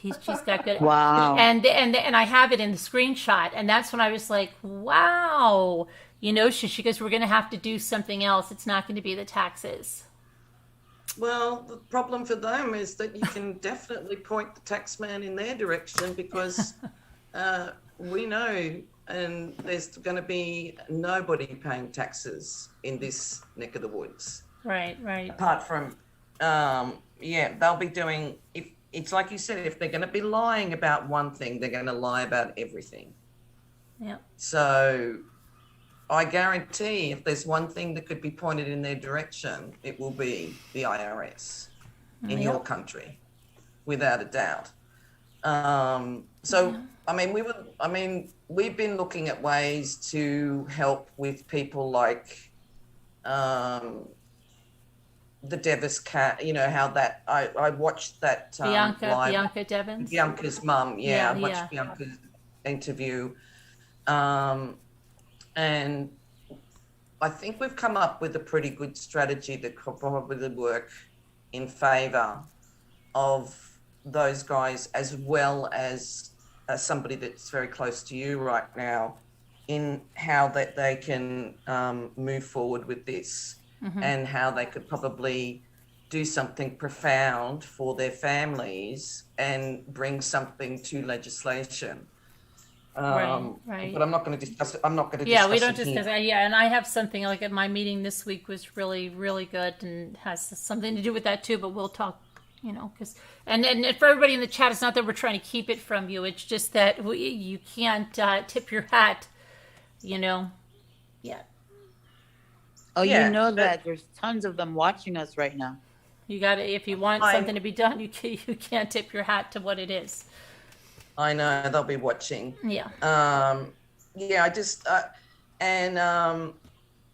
She's got good. Wow. And I have it in the screenshot, and that's when I was like, wow. She goes, we're going to have to do something else. It's not going to be the taxes. Well, the problem for them is that you can definitely point the tax man in their direction, because we know, and there's going to be nobody paying taxes in this neck of the woods. Right. Apart from, they'll be doing, if it's like you said, if they're going to be lying about one thing, they're going to lie about everything. Yeah. So I guarantee if there's one thing that could be pointed in their direction, it will be the IRS in your country, without a doubt. We've been looking at ways to help with people like the Devis cat, how that, I watched that Bianca Devins. Bianca's mum, I watched Yeah. Bianca's interview. And I think we've come up with a pretty good strategy that could probably work in favour of those guys, as well as somebody that's very close to you right now, in how that they can move forward with this, and how they could probably do something profound for their families and bring something to legislation. Right. But I'm not going to discuss it. I'm not going to Yeah, discuss we don't it discuss here. that. Yeah, and I have something like at my meeting this week was really, really good and has something to do with that too. But we'll talk, because and for everybody in the chat, it's not that we're trying to keep it from you. It's just that you can't tip your hat, Yeah. Oh, Yeah, you know but- that there's tons of them watching us right now. You got to, if you want something to be done, you can't tip your hat to what it is. I know they'll be watching. Yeah. I just And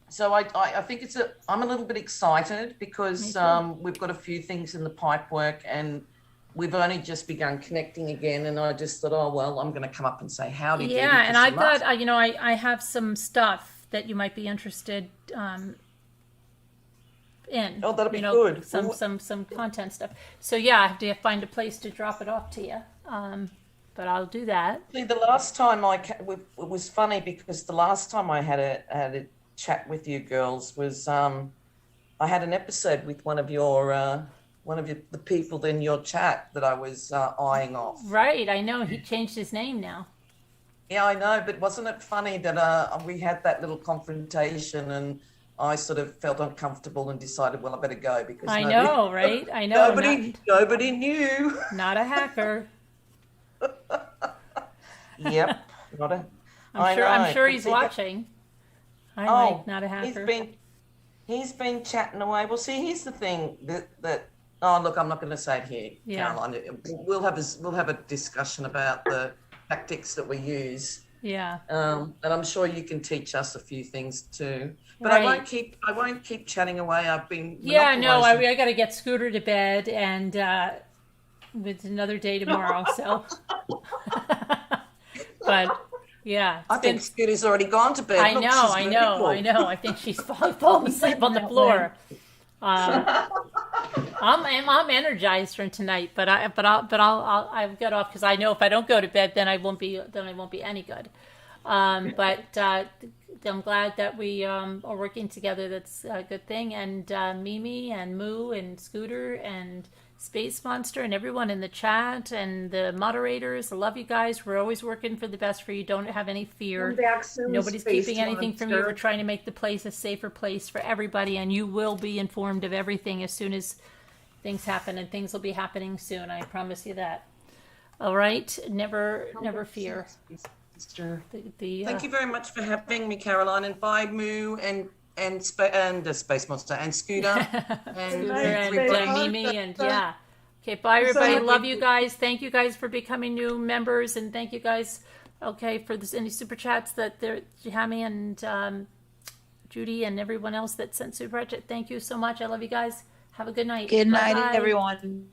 so I think I'm a little bit excited because we've got a few things in the pipe work, and we've only just begun connecting again. And I just thought, oh, well, I'm going to come up and say howdy. Yeah, and I've got, I have some stuff that you might be interested in. Oh, that'll be good. Some content stuff. So yeah, I have to find a place to drop it off to you. But I'll do that. See, the last time it was funny because the last time I had a chat with you girls was I had an episode with one of the people in your chat that I was eyeing off. Right, I know he changed his name now. Yeah, I know, but wasn't it funny that we had that little confrontation and I sort of felt uncomfortable and decided, well, I better go because I know, right? I know. Nobody knew. Not a hacker. Yep, I'm sure he's watching. Not a hacker. He's been chatting away. Well, see, here's the thing that oh, look, I'm not going to say it here, Yeah. Caroline. We'll have a discussion about the tactics that we use. Yeah. And I'm sure you can teach us a few things too. But Right. I won't keep chatting away. I've been Yeah, no, monopolising. I got to get Scooter to bed, and it's another day tomorrow. So, but yeah, I think Scooty's already gone to bed. I Look, know, she's I vertical. know, I know. I think she's falling asleep on the floor. I'm energized from tonight, but I've got off because I know if I don't go to bed, then I won't be any good. But I'm glad that we are working together. That's a good thing. And Mimi and Moo and Scooter and Space Monster and everyone in the chat and the moderators, I love you guys. We're always working for the best for you. Don't have any fear. Come back soon, Nobody's Space keeping anything from you. Monster. We're trying to make the place a safer place for everybody, and you will be informed of everything as soon as things happen, and things will be happening soon. I promise you that. All right, never fear. Sister. The Thank you very much for having me, Caroline, and bye, Moo and Space Monster and Scooter and Scooter everybody. and Mimi and yeah. Okay, bye everybody. Love you guys. Thank you guys for becoming new members, and thank you guys. Okay, for any super chats that there, Jamie and Judy and everyone else that sent super chat. Thank you so much. I love you guys. Have a good night. Good night, Bye-bye. everyone.